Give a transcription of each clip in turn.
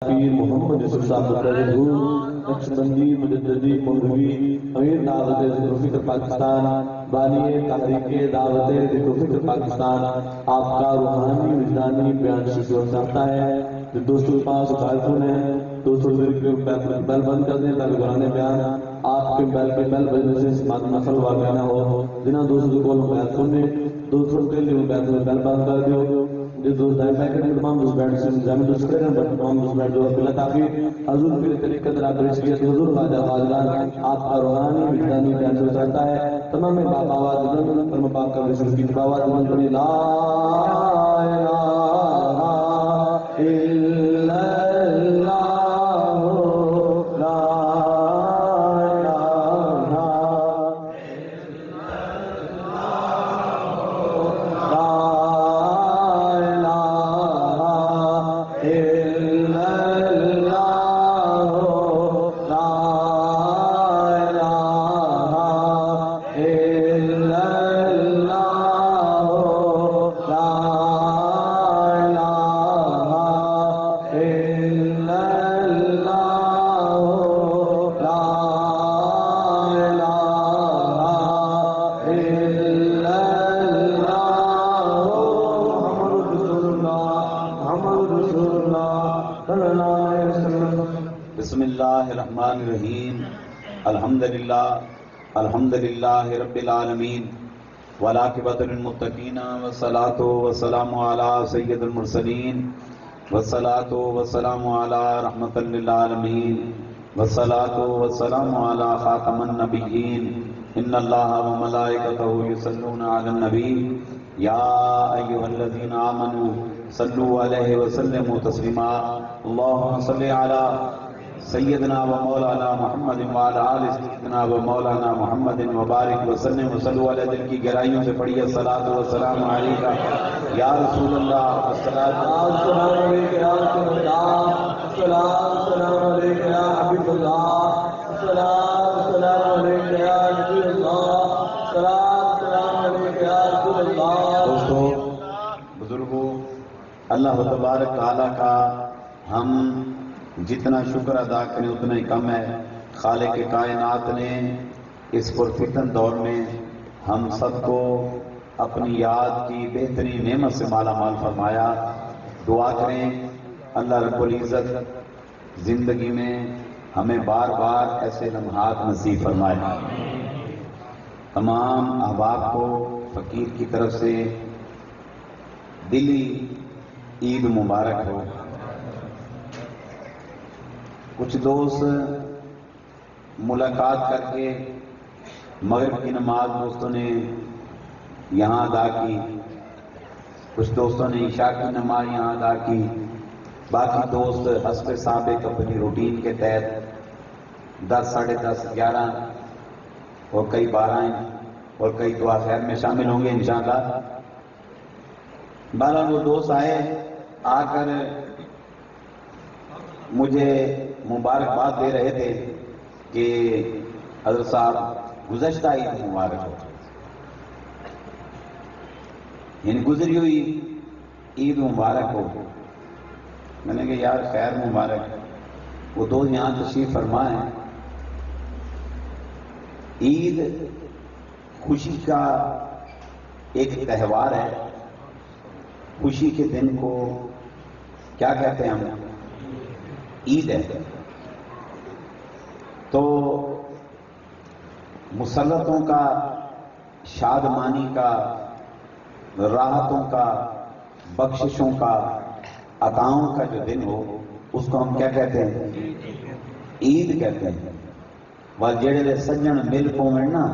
پیر محمد یوسف صاحب مقرر نقشبندی مجددی مولوی امیر دعوت ذکر و فکر پاکستان بانی تحریک دعوت ذکر و فکر پاکستان آپ کا روحانی وجدانی بیان شروع کرتا ہے۔ جو دوستوں کے پاس ٹیلیفون ہے دوستوں بیل بند کر دیں تاکہ دوران بیان آپ کے بیل بجنے سے نقل واقع نہ ہو۔ جنہاں دوستوں کو موبائل فون نے دوستوں کے لیے بیل بند کر دیو۔ جو دوست دائیں پیکٹ میں تمام دوست بیٹھ سے جامع دوست کریں بٹ تمام دوست بیٹھ جو اپنے کافی حضور کے طریقہ در آدرش کی حضور خواجہ حاضران آپ کا روحانی وجدانی بیان سے چاہتا ہے۔ تمام باپ آواز دن فرم پاک کا رسول کی آواز دن پڑی لا الہ الا اللہ لا الحمد للہ رب العالمین والعاقبۃ للمتقین والصلاۃ والسلام علی سید المرسلین والصلاۃ والسلام علی رحمۃ للعالمین والصلاۃ والسلام علی خاتم النبیین ان اللہ وملائکتہ یصلون علی النبی یا ایھا الذین آمنوا صلوا علیہ وسلموا تسلیما اللهم صل علی سیدنا و مولانا محمد وعلی آل سیدنا و مولانا محمد وبارک وسلم وصلوا علی دل کی گہرائیوں سے پڑھیے الصلاۃ والسلام علیکہ یا رسول اللہ الصلاۃ والسلام علیکہ یا رسول اللہ السلام علیکہ یا حبیب اللہ السلام علیکہ یا نبی اللہ السلام علیکہ یا رسول اللہ۔ دوستو بزرگوں، اللہ تبارک تعالیٰ کا ہم جتنا شکر ادا کریں اتنا ہی کم ہے۔ خالق کائنات نے اس پرفتن دور میں ہم سب کو اپنی یاد کی بہترین نعمت سے مالا مال فرمایا۔ دعا کریں اللہ رب العزت زندگی میں ہمیں بار بار ایسے لمحات نصیب فرمائے۔ تمام احباب کو فقیر کی طرف سے دلی عید مبارک ہو۔ کچھ دوست ملاقات کر کے مغرب کی نماز دوستوں نے یہاں ادا کی، کچھ دوستوں نے عشاء کی نماز یہاں ادا کی، باقی دوست حسب سابق اپنی روٹین کے تحت 10 ساڑھے 10 11 اور کئی 12 اور کئی دعا خیر میں شامل ہوں گے انشاءاللہ۔ بہرحال وہ دوست آئے، آ کر مجھے مبارکباد دے رہے تھے کہ حضرت صاحب گزشتہ عید مبارک ہو، یعنی گزری ہوئی عید مبارک ہو۔ میں نے کہا یار خیر مبارک۔ وہ دوست یہاں تشریف فرما ہے۔ عید خوشی کا ایک تہوار ہے۔ خوشی کے دن کو کیا کہتے ہیں ہم؟ عید ہے۔ تو مسرتوں کا، شادمانی کا، راحتوں کا، بخششوں کا، عطاؤں کا جو دن ہو اس کو ہم کیا کہتے ہیں؟ عید کہتے ہیں۔ وہ جڑے سجن مل پویں نا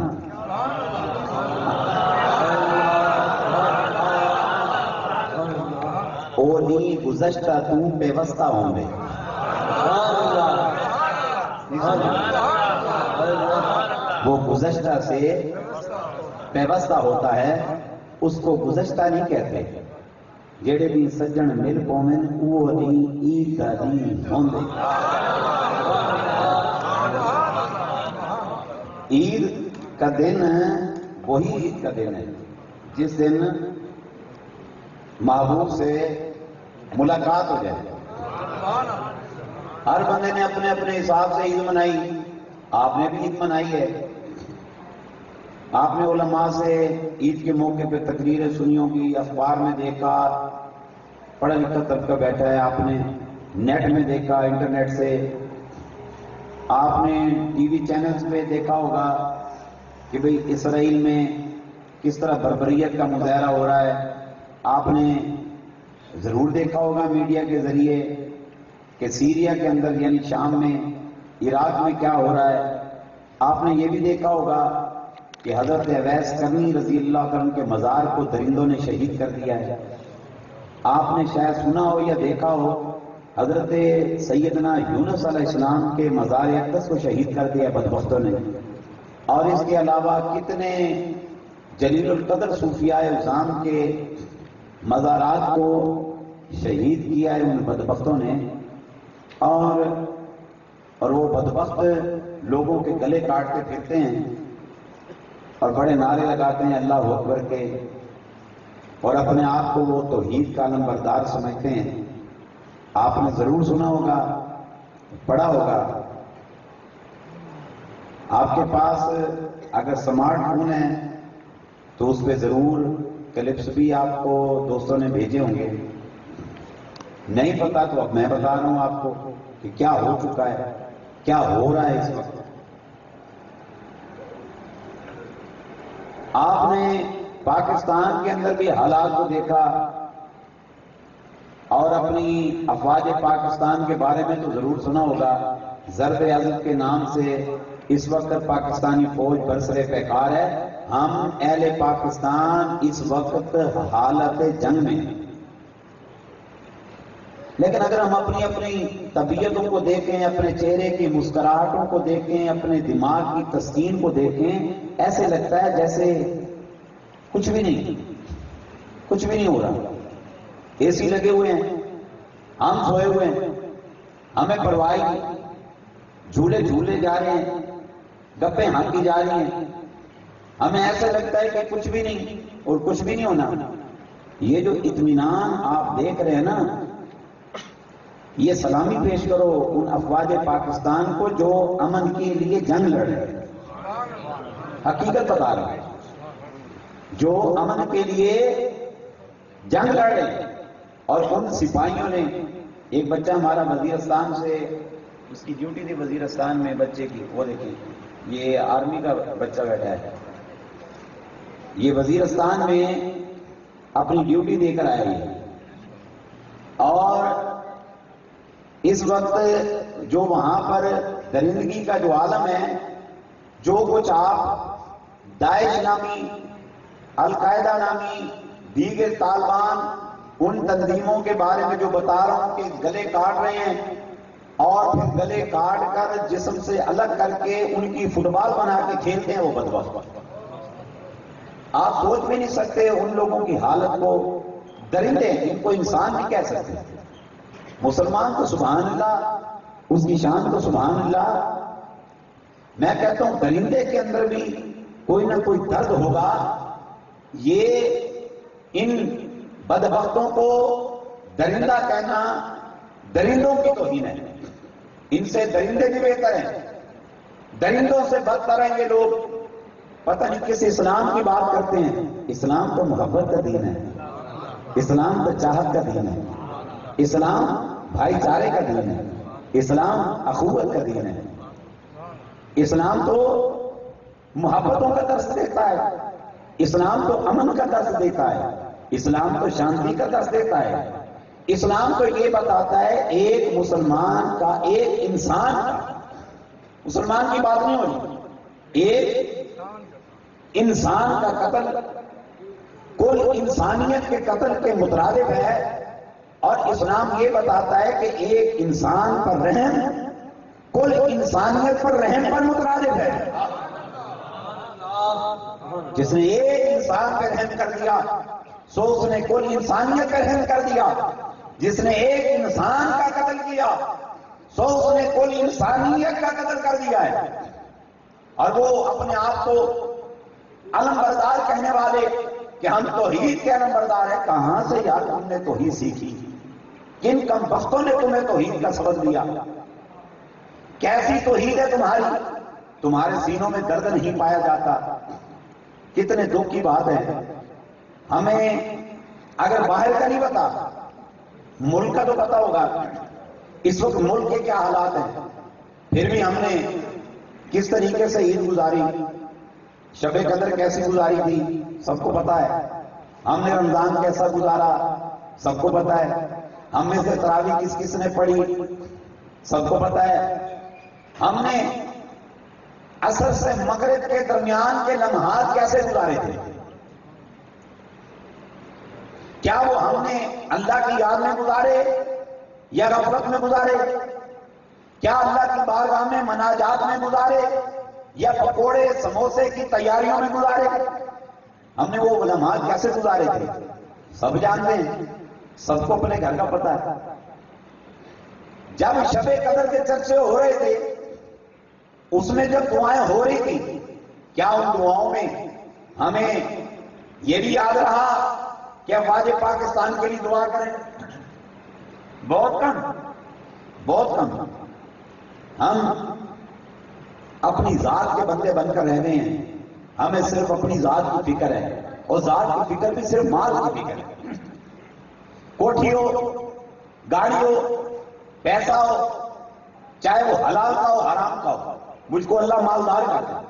او نہیں گزشتہ تو پیوستہ ہوں گے۔ وہ گزشتہ سے پیوستہ ہوتا ہے، اس کو گزشتہ نہیں کہتے۔ جڑے بھی سجن مل پویں وہ نہیں عید کا دن ہوں گے۔ عید کا دن وہی عید کا دن ہے جس دن محبوب سے ملاقات ہو جائے۔ ہر بندے نے اپنے اپنے حساب سے عید منائی، آپ نے بھی عید منائی ہے۔ آپ نے علماء سے عید کے موقع پہ تقریریں سنی ہوگی، اخبار میں دیکھا، پڑھا لکھا طبقہ بیٹھا ہے، آپ نے نیٹ میں دیکھا، انٹرنیٹ سے آپ نے ٹی وی چینلز پہ دیکھا ہوگا کہ بھئی اسرائیل میں کس طرح بربریت کا مظاہرہ ہو رہا ہے۔ آپ نے ضرور دیکھا ہوگا میڈیا کے ذریعے کہ سیریا کے اندر یعنی شام میں، عراق میں کیا ہو رہا ہے۔ آپ نے یہ بھی دیکھا ہوگا کہ حضرت اویس کرنی رضی اللہ عنہ کے مزار کو درندوں نے شہید کر دیا ہے۔ آپ نے شاید سنا ہو یا دیکھا ہو حضرت سیدنا یونس علیہ السلام کے مزار اقدس کو شہید کر دیا بدبختوں نے۔ اور اس کے علاوہ کتنے جلیل القدر صوفیاء اعظام کے مزارات کو شہید کیا ہے ان بدبختوں نے، اور وہ بدبخت لوگوں کے گلے کاٹتے پھرتے ہیں اور بڑے نعرے لگاتے ہیں اللہ اکبر کے، اور اپنے آپ کو وہ توحید کا علمبردار سمجھتے ہیں۔ آپ نے ضرور سنا ہوگا، پڑھا ہوگا۔ آپ کے پاس اگر سمارٹ فون ہے تو اس پہ ضرور کلپس بھی آپ کو دوستوں نے بھیجے ہوں گے۔ نہیں پتا تو اب میں بتا رہا ہوں آپ کو کہ کیا ہو چکا ہے، کیا ہو رہا ہے اس وقت۔ آپ نے پاکستان کے اندر بھی حالات کو دیکھا، اور اپنی افواج پاکستان کے بارے میں تو ضرور سنا ہوگا۔ ضرب عضب کے نام سے اس وقت پاکستانی فوج برسر پیکار ہے۔ ہم اہل پاکستان اس وقت حالت جنگ میں ہیں، لیکن اگر ہم اپنی اپنی طبیعتوں کو دیکھیں، اپنے چہرے کی مسکراہٹوں کو دیکھیں، اپنے دماغ کی تسکین کو دیکھیں، ایسے لگتا ہے جیسے کچھ بھی نہیں ہو رہا۔ اے سی لگے ہوئے ہیں، ہم سوئے ہوئے ہیں، ہمیں پرواہ نہیں، جھولے جا رہے ہیں، گپیں ہانکی جا رہی ہیں، ہمیں ایسا لگتا ہے کہ کچھ بھی نہیں اور کچھ بھی نہیں ہونا۔ یہ جو اطمینان آپ دیکھ رہے ہیں نا، یہ سلامی پیش کرو ان افواج پاکستان کو جو امن کے لیے جنگ لڑ رہے ہیں۔ حقیقت بتا رہا ہے، جو امن کے لیے جنگ لڑ رہے ہیں۔ اور ان سپاہیوں نے، ایک بچہ ہمارا وزیرستان سے، اس کی ڈیوٹی تھی وزیرستان میں بچے کی، وہ دیکھیں یہ آرمی کا بچہ بیٹھا ہے، یہ وزیرستان میں اپنی ڈیوٹی دے کر آیا ہے، اور اس وقت جو وہاں پر درندگی کا جو عالم ہے، جو کچھ آپ داعش نامی، القاعدہ نامی، دیگر طالبان، ان تنظیموں کے بارے میں جو بتا رہا ہوں کہ گلے کاٹ رہے ہیں، اور پھر گلے کاٹ کر جسم سے الگ کر کے ان کی فٹ بال بنا کے کھیلتے ہیں وہ بدبخت۔ آپ سوچ بھی نہیں سکتے ان لوگوں کی حالت کو۔ درندے ہیں، ان کو انسان بھی کہہ سکتے ہیں۔ مسلمان تو سبحان اللہ، اس کی شان تو سبحان اللہ۔ میں کہتا ہوں درندے کے اندر بھی کوئی نہ کوئی درد ہوگا۔ یہ ان بدبختوں کو درندہ کہنا درندوں کی توہین ہے۔ ان سے درندے بھی بہتر ہیں، درندوں سے بدتر ہیں یہ لوگ۔ پتہ نہیں کس اسلام کی بات کرتے ہیں۔ اسلام تو محبت کا دین ہے، اسلام تو چاہت کا دین ہے، اسلام بھائی چارے کا دین ہے، اسلام اخوت کا دین ہے، اسلام تو محبتوں کا درس دیتا ہے، اسلام تو امن کا درس دیتا ہے، اسلام تو شانتی کا درس دیتا ہے، اسلام تو یہ بتاتا ہے ایک مسلمان کا، ایک انسان کا، مسلمان کی بات نہیں ہو رہی، ایک انسان کا قتل کل انسانیت کے قتل کے مترادف ہے، اور اسلام یہ بتاتا ہے کہ ایک انسان پر رحم کل انسانیت پر رحم پر مترادف ہے۔ جس نے ایک انسان پہ رحم کر دیا سو اس نے کل انسانیت پہ رحم کر دیا، جس نے ایک انسان کا قتل کیا سو اس نے کل انسانیت کا قتل کر دیا ہے۔ اور وہ اپنے آپ کو علم بردار کہنے والے کہ ہم توحید کے علم بردار ہیں۔ کہاں سے یار تم نے توحید سیکھی؟ کن کم بختوں نے تمہیں توحید کا سبق دیا؟ کیسی توحید ہے تمہاری، تمہارے سینوں میں درد نہیں پایا جاتا. کتنے دکھ کی بات ہے. ہمیں اگر باہر کا نہیں پتا، ملک کا تو پتا ہوگا اس وقت ملک کے کیا حالات ہیں. پھر بھی ہم نے کس طریقے سے عید گزاری، شب قدر کیسی گزاری تھی سب کو پتا ہے. ہم نے رمضان کیسا گزارا سب کو پتا ہے. ہم میں سے تراویح کس کس نے پڑھی سب کو پتا ہے. ہم نے عصر سے مغرب کے درمیان کے لمحات کیسے گزارے تھے. کیا وہ ہم نے اللہ کی یاد میں گزارے یا غفلت میں گزارے؟ کیا اللہ کی بارگاہ میں مناجات میں گزارے یا پکوڑے سموسے کی تیاریوں میں گزارے؟ ہم نے وہ لمحات کیسے گزارے تھے سب جانتے ہیں. سب کو اپنے گھر کا پتا ہے. جب شب قدر کے چرچے ہو رہے تھے، اس میں جب دعائیں ہو رہی تھی، کیا ان دعاؤں میں ہمیں یہ بھی یاد رہا کہ افواج پاکستان کے لیے دعا کریں؟ بہت کم، بہت کم. ہم اپنی ذات کے بندے بن کر رہنے ہیں. ہمیں صرف اپنی ذات کی فکر ہے، اور ذات کی فکر بھی صرف مال کی فکر ہے. کوٹھی ہو، گاڑی ہو، پیسہ ہو، چاہے وہ حلال کا ہو حرام کا ہو، مجھ کو اللہ مالدار کرتا.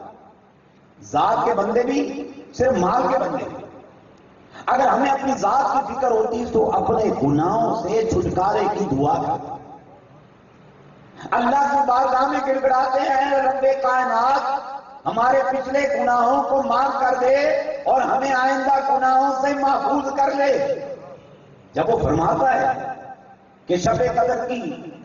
ذات کے بندے بھی صرف مال کے بندے. اگر ہمیں اپنی ذات کی فکر ہوتی تو اپنے گناہوں سے چھٹکارے کی دعا کرتے. اللہ کی بارگاہ میں گڑگڑاتے ہیں، رب کائنات ہمارے پچھلے گناہوں کو معاف کر دے اور ہمیں آئندہ گناہوں سے محفوظ کر لے. جب وہ فرماتا ہے کہ شب قدر کی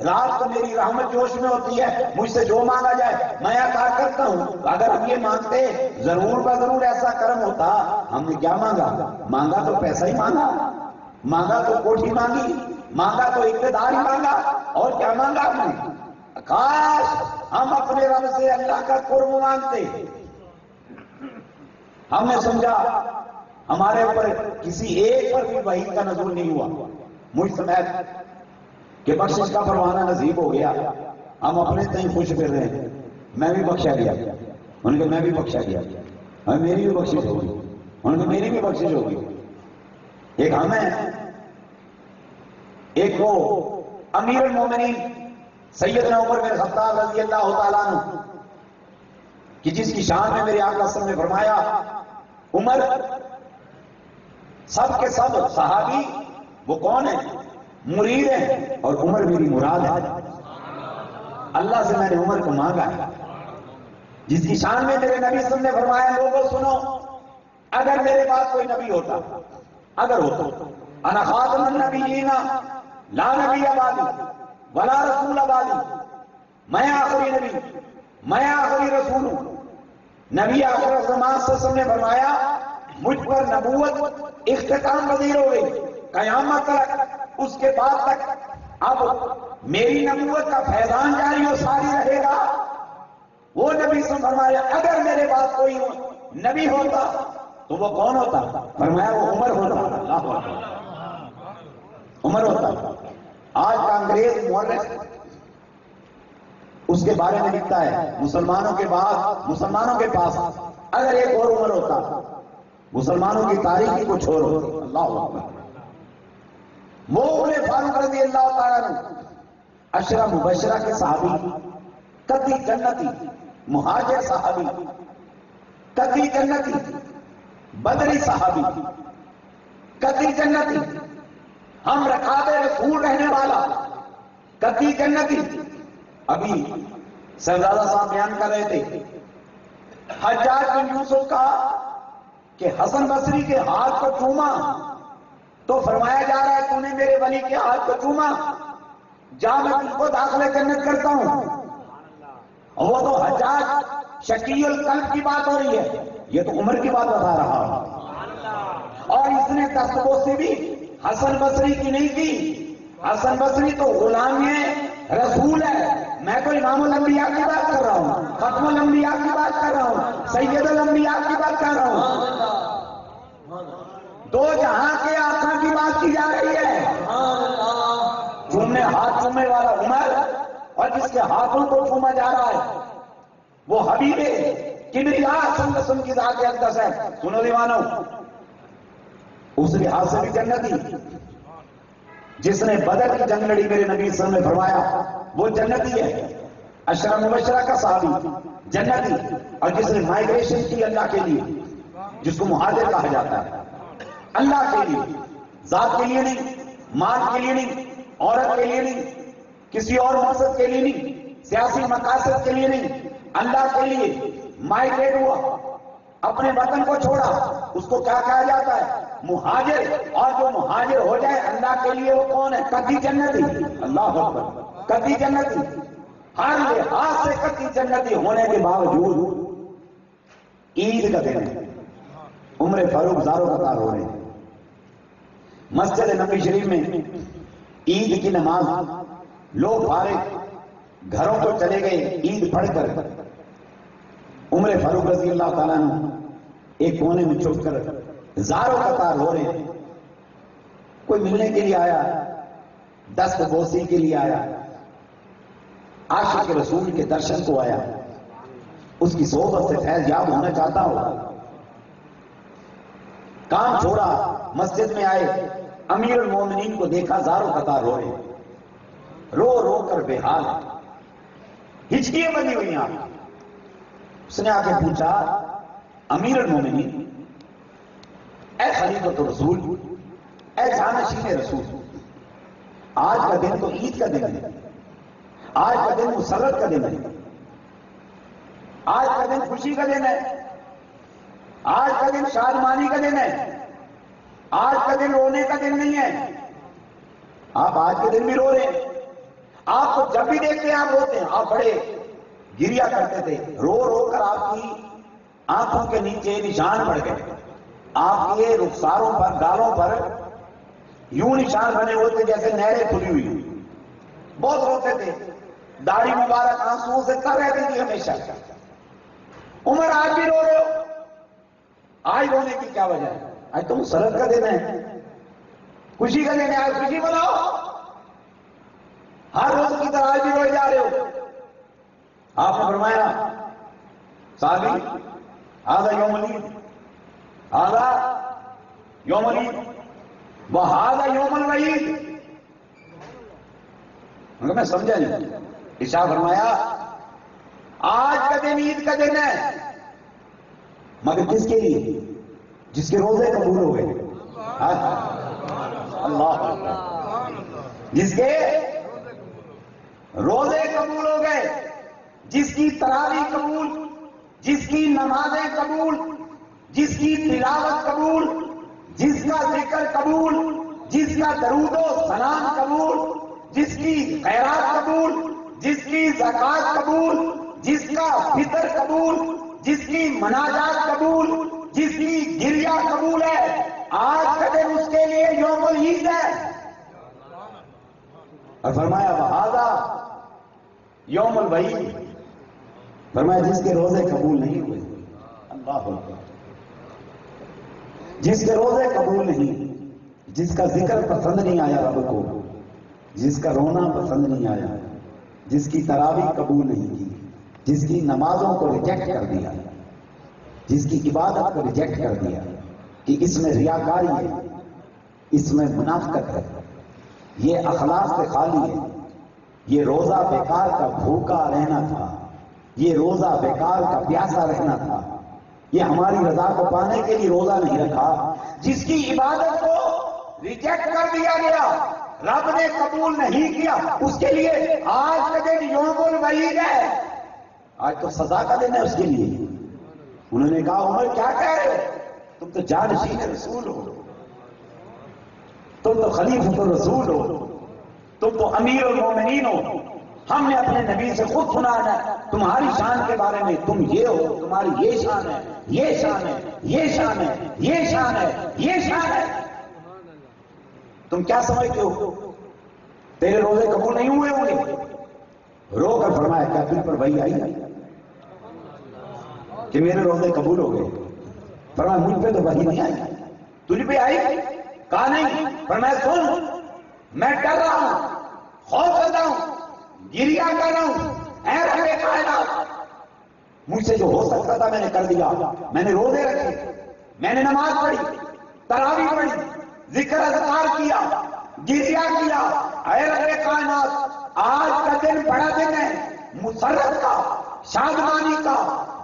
رات کو میری رحمت جوش میں ہوتی ہے، مجھ سے جو مانگا جائے میں عطا کرتا ہوں. اگر ہم یہ مانگتے ضرور بہ ضرور ایسا کرم ہوتا. ہم نے کیا مانگا؟ مانگا تو پیسہ ہی مانگا، مانگا تو کوٹھی مانگی، مانگا تو اقتدار ہی مانگا، اور کیا مانگا ہم نے؟ کاش ہم اپنے رب سے اللہ کا قرب مانگتے. ہم نے سمجھا ہمارے اوپر کسی ایک پر بھی وحی کا نزول نہیں ہوا، مجھ سمیت، کہ بخشش کا پروانہ نصیب ہو گیا. ہم اپنے تئیں خوش پھر رہے ہیں. میں بھی بخشا گیا. ان کے میں بھی بخشا گیا. میری بھی بخشش ہوگی. ان کی میری بھی بخشش ہوگی. ایک ہم ہیں، ایک وہ امیر المومنین سیدنا عمر بن خطاب رضی اللہ تعالیٰ عنہ کہ جس کی شان میں میرے آقا صلی اللہ علیہ وسلم نے فرمایا عمر سب کے سب صحابی وہ کون ہیں؟ مرید ہیں، اور عمر میری مراد ہے. اللہ سے میں نے عمر کو مانگا ہے. جس کی شان میں میرے نبی صلی اللہ علیہ وسلم نے فرمایا لوگوں سنو، اگر میرے بعد کوئی نبی ہوتا، اگر ہوتا، انا خاتم النبیین لا نبی بعدی ولا رسول بعدی، میں آخری نبی، میں آخری رسول ہوں. نبی آخر زمان صلی اللہ علیہ وسلم نے فرمایا مجھ پر نبوت اختتام پذیر ہو گئی قیامت تک، اس کے بعد تک اب میری نبوت کا فیضان جاری و ساری رہے گا. وہ نبی سے فرمایا اگر میرے بعد کوئی نبی ہوتا تو وہ کون ہوتا؟ فرمایا وہ عمر ہوتا. اللہ اکبر، عمر ہوتا. آج کا انگریز مورخ اس کے بارے میں لکھتا ہے مسلمانوں کے بعد مسلمانوں کے پاس اگر ایک اور عمر ہوتا مسلمانوں کی تاریخی کو چھوڑو. اللہ اکبر. وہ عمر فاروق رضی اللہ تعالیٰ عنہ عشرہ مبشرہ کے صحابی، قطعی جنتی، مہاجر صحابی، قطعی جنتی، بدری صحابی، قطعی جنتی، ہم رکعت رسول رہنے والا، قطعی جنتی. ابھی صاحبزادہ صاحب بیان کر رہے تھے حجاج بن یوسف کا کہ حسن بصری کے ہاتھ کو چوما تو فرمایا جا رہا ہے تو نے میرے ولی کے ہاتھ کو چوما، جا میں تم کو داخلے جنت کرتا ہوں. وہ تو حجاج شقی القلب کی بات ہو رہی ہے، یہ تو عمر کی بات بتا رہا ہے. اور اس نے دستبوسی بھی حسن بصری کی نہیں کی. حسن بصری تو غلام رسول ہے. میں تو امام الانبیاء کی بات کر رہا ہوں، ختم الانبیاء کی بات کر رہا ہوں، سید الانبیاء کی بات کر رہا ہوں. دو جہاں کے آقا کی بات کی جا رہی ہے. چومنے ہاتھ چومنے والا عمر اور جس کے ہاتھوں کو چوما جا رہا ہے وہ حبیب کبریا صلی اللہ علیہ وسلم کی ذات اقدس ہے. سنو دیوانو، اس لحاظ سے بھی جنتی. جس نے بدر کی جنگ لڑی میرے نبی صلی اللہ علیہ وسلم نے فرمایا وہ جنتی ہے. عشرہ مبشرہ کا صحابی جنتی. اور جس نے مائگریشن کی اللہ کے لیے، جس کو مہاجر کہا جاتا ہے، اللہ کے لیے، ذات کے لیے نہیں، مال کے لیے نہیں، عورت کے لیے نہیں، کسی اور مقصد کے لیے نہیں، سیاسی مقاصد کے لیے نہیں، اللہ کے لیے مائگریٹ ہوا، اپنے وطن کو چھوڑا، اس کو کیا کہا جاتا ہے؟ مہاجر. اور جو مہاجر ہو جائے اللہ کے لیے وہ کون ہے؟ قطعی جنتی. اللہ اکبر، قطعی جنتی. ہر لحاظ سے قطعی جنتی ہونے کے باوجود عید کا دن ہے. عمر فاروق زاروں قطار ہو رہے ہیں مسجد نبی شریف میں. عید کی نماز لوگ فارغ گھروں کو چلے گئے عید پڑھ کر. عمر فاروق رضی اللہ تعالیٰ نے ایک کونے میں چھپ کر زاروں قطار ہو رہے ہیں. کوئی ملنے کے لیے آیا، دست بوسی کے لیے آیا، عاشق رسول کے درشن کو آیا، اس کی صحبت سے فیض یاب ہونا چاہتا ہو. کام چھوڑا، مسجد میں آئے، امیر المومنین کو دیکھا زاروں قطار ہو رہے، رو رو کر بے حال، ہچکیاں بنی ہوئی ہیں. اس نے آ کے پوچھا، امیر المومنین، اے خلیفۃ الرسول، اے جانشین رسول، آج کا دن تو عید کا دن ہے، آج کا دن مسرت کا دن ہے، آج کا دن خوشی کا دن ہے، آج کا دن شادمانی کا دن ہے، آج کا دن رونے کا دن نہیں ہے. آپ آج کے دن بھی رو رہے ہیں. آپ کو جب بھی دیکھتے ہیں آپ روتے ہیں. آپ بڑے گریا کرتے تھے، رو رو کر آپ کی آنکھوں کے نیچے نشان پڑ گئے. آپ کے رخساروں پر، گالوں پر یوں نشان بنے ہوئے تھے جیسے نہریں کھلی ہوئی. بہت روتے تھے، داڑھی مبارک آنسوؤں سے تر رہتی تھی ہمیشہ. عمر آج بھی رو رہے ہو. آج رونے کی کیا وجہ ہے؟ آج تو مسرت کا دن ہے، خوشی کا دن ہے، آج خوشی مناؤ. ہر روز کی طرح آج بھی روئے جا رہے ہو. آپ نے فرمایا، صحابی، ھذا یوم العید، ھذا یوم العید وھذا یوم الوعید. مگر میں سمجھا نہیں. ارشاد فرمایا آج کا دن عید کا دن ہے، مگر کس کے لیے؟ جس کے روزے قبول ہو گئے. اللہ، جس کے روزے قبول ہو گئے، جس کی تراویح قبول، جس کی نمازیں قبول، جس کی تلاوت قبول، جس کا ذکر قبول، جس کا درود و سلام قبول، جس کی خیرات قبول، جس کی زکات قبول، جس کا فطر قبول، جس کی مناجات قبول، جس کی گریا قبول ہے. آج کا دن اس کے لیے یوم العید ہے. اور فرمایا وھذا یوم الوعید. فرمایا جس کے روزے قبول نہیں ہوئے. اللہ اکبر. جس کے روزے قبول نہیں، جس کا ذکر پسند نہیں آیا رب کو، جس کا رونا پسند نہیں آیا، جس کی تراویح قبول نہیں کی، جس کی نمازوں کو ریجیکٹ کر دیا، جس کی عبادت کو ریجیکٹ کر دیا کہ اس میں ریاکاری ہے، اس میں منافقت ہے، یہ اخلاص سے خالی ہے، یہ روزہ بیکار کا بھوکا رہنا تھا، یہ روزہ بیکار کا پیاسا رہنا تھا، یہ ہماری رضا کو پانے کے لیے روزہ نہیں رکھا. جس کی عبادت کو ریجیکٹ کر دیا گیا، رب نے قبول نہیں کیا، اس کے لیے آج کا دن یوم الوعید ہے. آج تو سزا کا دن ہے اس کے لیے. انہوں نے کہا عمر کیا کہہ رہے ہو؟ تم تو جانشین رسول ہو، تم تو خلیفۃ الرسول ہو، تم تو امیر المومنین ہو. ہم نے اپنے نبی سے خود سنا ہے تمہاری شان کے بارے میں، تم یہ ہو، تمہاری یہ شان ہے، یہ شان ہے، یہ شان ہے، یہ شان ہے، یہ شان ہے. تم کیا سمجھتے ہو تیرے روزے قبول نہیں ہوئے ہوں گے؟ رو کر فرمایا کیا دل پر وہی آئی کہ میرے روزے قبول ہو گئے؟ فرمایا مجھ پہ تو وہی نہیں آئی. تجھ پہ آئی؟ کہا نہیں. فرمایا سن، میں ڈر رہا ہوں، خوف کرتا ہوں، گریا کر رہا ہوں، اے رب کائنات مجھ سے جو ہو سکتا تھا میں نے کر دیا، میں نے روزے رکھے، میں نے نماز پڑھی، تراویح پڑھی، ذکر اذکار کیا، گریا کیا، اے رب کائنات آج کا دن بڑا دن ہے، مسرت کا، شادمانی کا،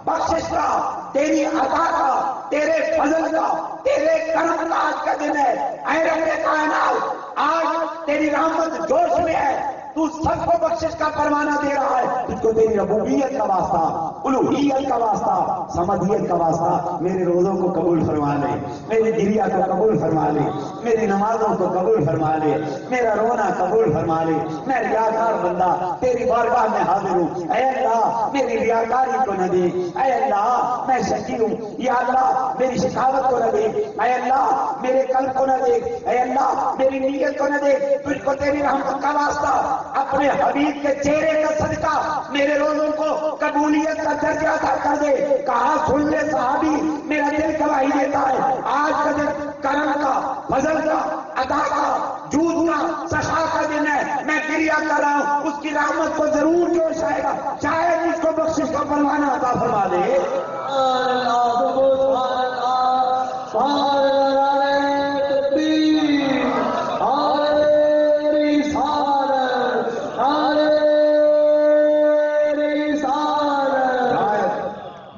بخشش کا، تیری عطا کا، تیرے فضل کا، تیرے کرم کا آج کا دن ہے، اے رب کائنات آج تیری رحمت جوش میں ہے، تو سب کو بخشش کا پروانہ دے رہا ہے، تجھ کو تیری ربوبیت کا واسطہ، الوہیت کا واسطہ، سمدیت کا واسطہ، میرے روزوں کو قبول فرما لے، میری گریا کو قبول فرما لے، میری نمازوں کو قبول فرما لے، میرا رونا قبول فرما لے، میں ریاکار بندہ تیری بارگاہ میں حاضر ہوں، اے اللہ میری ریاکاری کو نہ دے، اے اللہ میں شکی ہوں، یا اللہ میری شکاوت کو نہ دے، اے اللہ میرے قلب کو نہ دے، اے اللہ میری نیت کو نہ دے، تجھ کو تیری رحمت کا واسطہ، اپنے حبیب کے چہرے کا صدقہ میرے روزوں کو قبولیت کا درجہ عطا کر دے۔ کہا سن لے صحابی میرا دل گواہی دیتا ہے، آج کا دن کرم کا، فضل کا، عطا کا، جود کا، سخا کا دن ہے، میں گریا کر رہا ہوں، اس کی رحمت کو ضرور جوش آئے گا، شاید مجھ کو بخشش کا پروانہ عطا فرما دے۔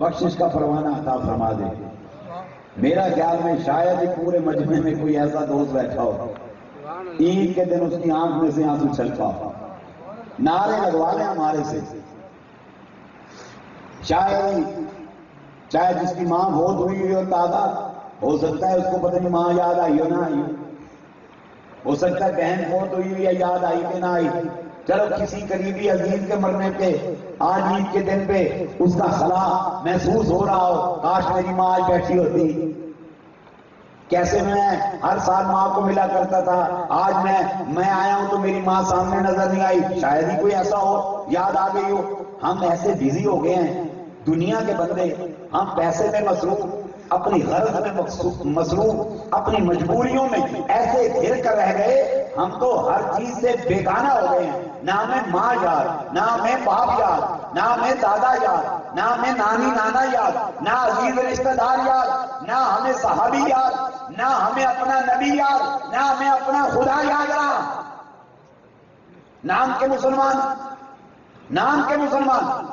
بخشش کا پروانہ عطا فرما دے۔ میرا خیال میں شاید ہی پورے مجمع میں کوئی ایسا دوست بیٹھا ہو عید کے دن اس کی آنکھ میں سے آنسو چھلکا ہو، نعرے لگوا لیں ہمارے سے، شاید جس کی ماں بہت ہوئی ہو تازہ، ہو سکتا ہے اس کو پتہ نہیں ماں یاد آئی ہو نہ آئی ہو سکتا ہے بہن بہت ہوئی ہے یاد آئی کہ نہ آئی، چلو کسی قریبی عزیز کے مرنے پہ آج عید کے دن پہ اس کا خلا محسوس ہو رہا ہو، کاش میری ماں آج بیٹھی ہوتی، کیسے میں ہر سال ماں کو ملا کرتا تھا، آج میں آیا ہوں تو میری ماں سامنے نظر نہیں آئی، شاید ہی کوئی ایسا ہو یاد آ گئی ہو۔ ہم ایسے بزی ہو گئے ہیں دنیا کے بندے، ہم پیسے میں مصروف، اپنی غرض میں مصروف، اپنی مجبوریوں میں ایسے گھر کر رہ گئے، ہم تو ہر چیز سے بیگانہ ہو گئے ہیں، نہ ہمیں ماں یاد، نہ ہمیں باپ یاد، نہ ہمیں دادا یاد، نہ ہمیں نانی نانا یاد، نہ عزیز رشتہ دار یاد، نہ ہمیں صحابی یاد، نہ ہمیں اپنا نبی یاد، نہ ہمیں اپنا خدا یاد رہا۔ نام کے مسلمان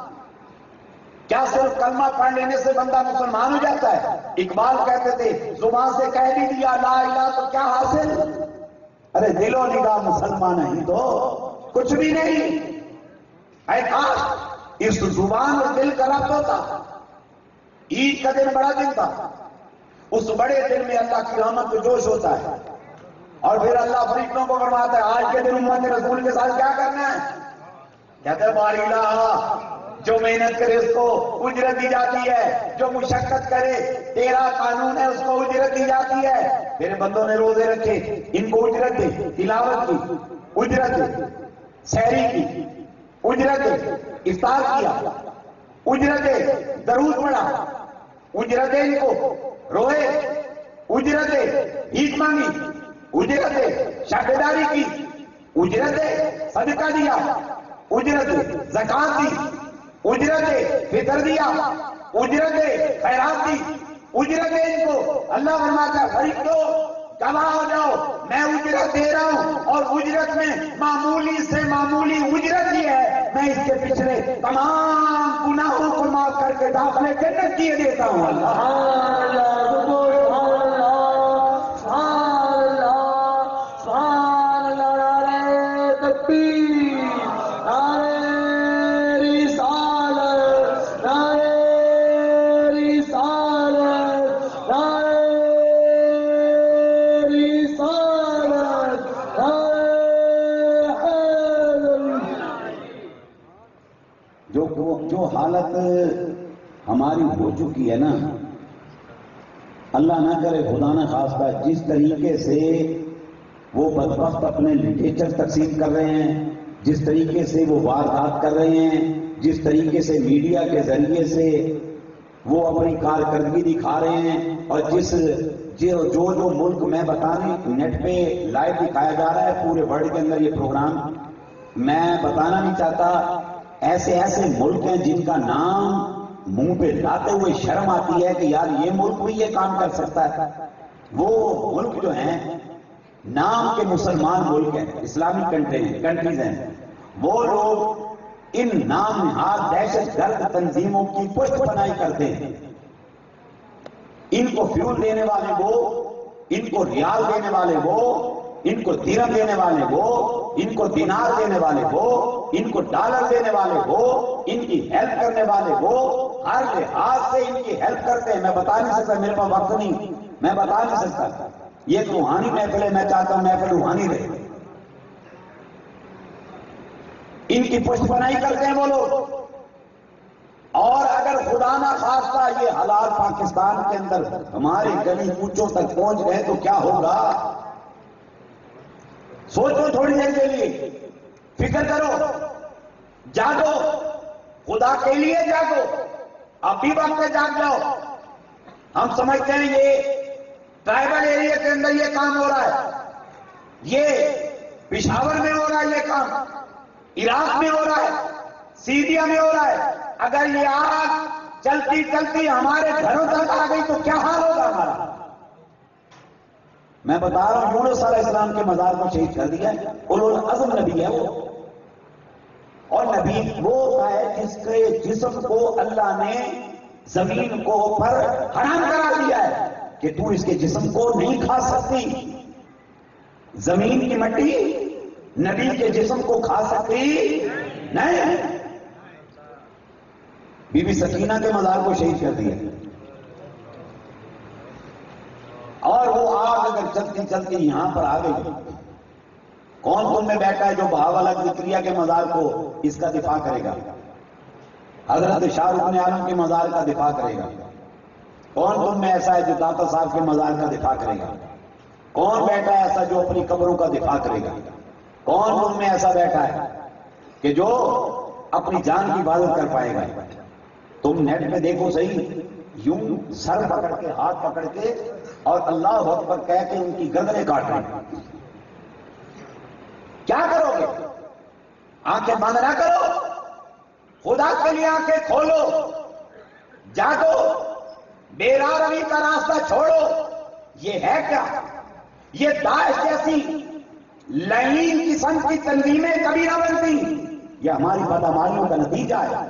کیا صرف کلمہ پڑھ لینے سے بندہ مسلمان ہو جاتا ہے؟ اقبال کہتے تھے زبان سے کہہ بھی دیا لا الہ تو کیا حاصل، ارے دل و نگاہ مسلمان نہیں تو کچھ بھی نہیں۔ اے کاش اس زبان اور دل کا ربط ہوتا۔ عید کا دن بڑا دن تھا، اس بڑے دن میں اللہ کی رحمت کو جوش ہوتا ہے، اور پھر اللہ فرشتوں کو فرماتا ہے آج کے دن امت رسول کے ساتھ کیا کرنا ہے؟ کہتے ہیں باری اللہ، جو محنت کرے اس کو اجرت دی جاتی ہے، جو مشقت کرے تیرا قانون ہے اس کو اجرت دی جاتی ہے۔ میرے بندوں نے روزے رکھے ان کو اجرت دے، تلاوت کی اجرت دے، سحری کی اجرت دے، افطار کیا اجرت دے، درود پڑھا اجرت دے، ان کو روئے اجرت دے، عید مانگی اجرت دے، شب بیداری کی اجرت دے، صدقہ دیا اجرت دے، زکات دی اجرت دے، فطر دیا اجرت دے، خیرات دی اجرت دے، ان کو اللہ فرماتا ہے فرشتوں گواہ ہو جاؤ میں اجرت دے رہا ہوں، اور اجرت میں معمولی سے معمولی اجرت ہی ہے، میں اس کے پچھلے تمام گناہوں کو معاف کر کے داخلے جنت کیے دیتا ہوں۔ جو حالت ہماری ہو چکی ہے نا، اللہ نہ کرے خدا نہ خواستہ، جس طریقے سے وہ بدبخت اپنے لٹریچر تقسیم کر رہے ہیں، جس طریقے سے وہ واردات کر رہے ہیں، جس طریقے سے میڈیا کے ذریعے سے وہ اپنی کارکردگی دکھا رہے ہیں، اور جو ملک میں بتانے نیٹ پہ لائیو دکھایا جا رہا ہے پورے ورلڈ کے اندر یہ پروگرام، میں بتانا نہیں چاہتا، ایسے ایسے ملک ہیں جن کا نام منہ پہ لاتے ہوئے شرم آتی ہے کہ یار یہ ملک بھی یہ کام کر سکتا ہے۔ وہ ملک جو ہیں نام کے مسلمان ملک ہیں، اسلامی کنٹریز ہیں، وہ لوگ ان نام نہاد دہشت گرد تنظیموں کی پشت پناہی کرتے ہیں۔ ان کو فیول دینے والے وہ، ان کو ریال دینے والے وہ، ان کو درہم دینے والے وہ، ان کو دینار دینے والے وہ، ان کو ڈالر دینے والے وہ، ان کی ہیلپ کرنے والے وہ، ہر لحاظ سے ان کی ہیلپ کرتے ہیں۔ میں بتا نہیں سکتا، میرے پاس وقت نہیں، میں بتا نہیں سکتا۔ یہ روحانی محفل ہے، میں چاہتا ہوں محفل روحانی رہے۔ ان کی پشت پناہی کرتے ہیں وہ لوگ، اور اگر خدا نہ خواستہ یہ حالات پاکستان کے اندر ہمارے گلی کوچوں تک پہنچ گئے تو کیا ہوگا؟ سوچو تھوڑی دیر کے لیے، فکر کرو، جاگو، خدا کے لیے جاگو، اب بھی وقت پہ جاگ جاؤ۔ ہم سمجھتے ہیں یہ ٹرائبل ایریا کے اندر یہ کام ہو رہا ہے، یہ پشاور میں ہو رہا ہے، یہ کام عراق میں ہو رہا ہے، سیریا میں ہو رہا ہے۔ اگر یہ آگ چلتی چلتی ہمارے گھروں تک آ گئی تو کیا حال ہوگا ہمارا؟ میں بتا رہا ہوں، یونس علیہ السلام کے مزار کو شہید کر دیا ہے، اولو العزم نبی ہے وہ، اور نبی وہ ہے جس کے جسم کو اللہ نے زمین کو پر حرام کرا دیا ہے کہ تو اس کے جسم کو نہیں کھا سکتی۔ زمین کی مٹی نبی کے جسم کو کھا سکتی نہیں۔ بی بی سکینہ کے مزار کو شہید کر دیا، اور وہ آگ اگر چلتی چلتی یہاں پر آ گئی، کون تم میں بیٹھا ہے جو بہاولہ ذکریہ کے مزار کو اس کا دفاع کرے گا؟ حضرت شاہ رخ عالم کے مزار کا دفاع کرے گا؟ کون تم میں ایسا ہے جو داتا صاحب کے مزار کا دفاع کرے گا؟ کون بیٹھا ہے ایسا جو اپنی قبروں کا دفاع کرے گا؟ کون تم میں ایسا بیٹھا ہے کہ جو اپنی جان کی حفاظت کر پائے گا؟ تم نیٹ میں دیکھو صحیح، یوں سر پکڑ کے، ہاتھ پکڑ کے، اور اللہ اکبر کہہ کے ان کی گردنیں کاٹ رہے ہیں۔ کیا کرو گے؟ آنکھیں بند نہ کرو، خدا کے لیے آنکھیں کھولو، جاگو، بے راہ روی کا راستہ چھوڑو۔ یہ ہے کیا؟ یہ داعش جیسی لعین قسم کی تنظیمیں کبھی نہ بنتی، یہ ہماری بدعمالیوں کا نتیجہ ہے۔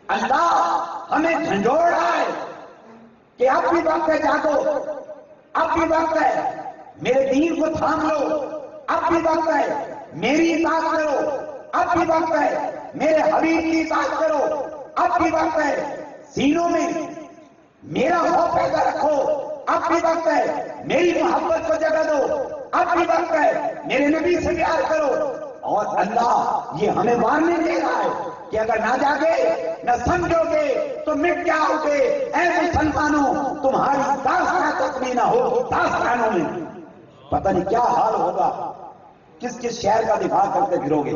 اللہ ہمیں جھنجھوڑ رہا ہے کہ اب بھی وقت ہے، جاگو، اب بھی وقت ہے، میرے دین کو تھام لو، اب بھی وقت ہے، میری اطاعت کرو، اب بھی وقت ہے، میرے حبیب کی اطاعت کرو، اب بھی وقت ہے، سینوں میں میرا خوف پیدا رکھو، اب بھی وقت ہے، میری محبت کو جگہ دو، اب بھی وقت ہے، میرے نبی سے پیار کرو۔ اور اللہ یہ ہمیں وارننگ دے رہا ہے کہ اگر نہ جاگے، نہ سمجھو گے تو مٹ جاؤ گے۔ اے مسلمانوں، تمہاری داستان تک بھی نہ ہو، داستانوں میں پتہ نہیں کیا حال ہوگا، کس کس شہر کا دفاع کرتے پھرو گے۔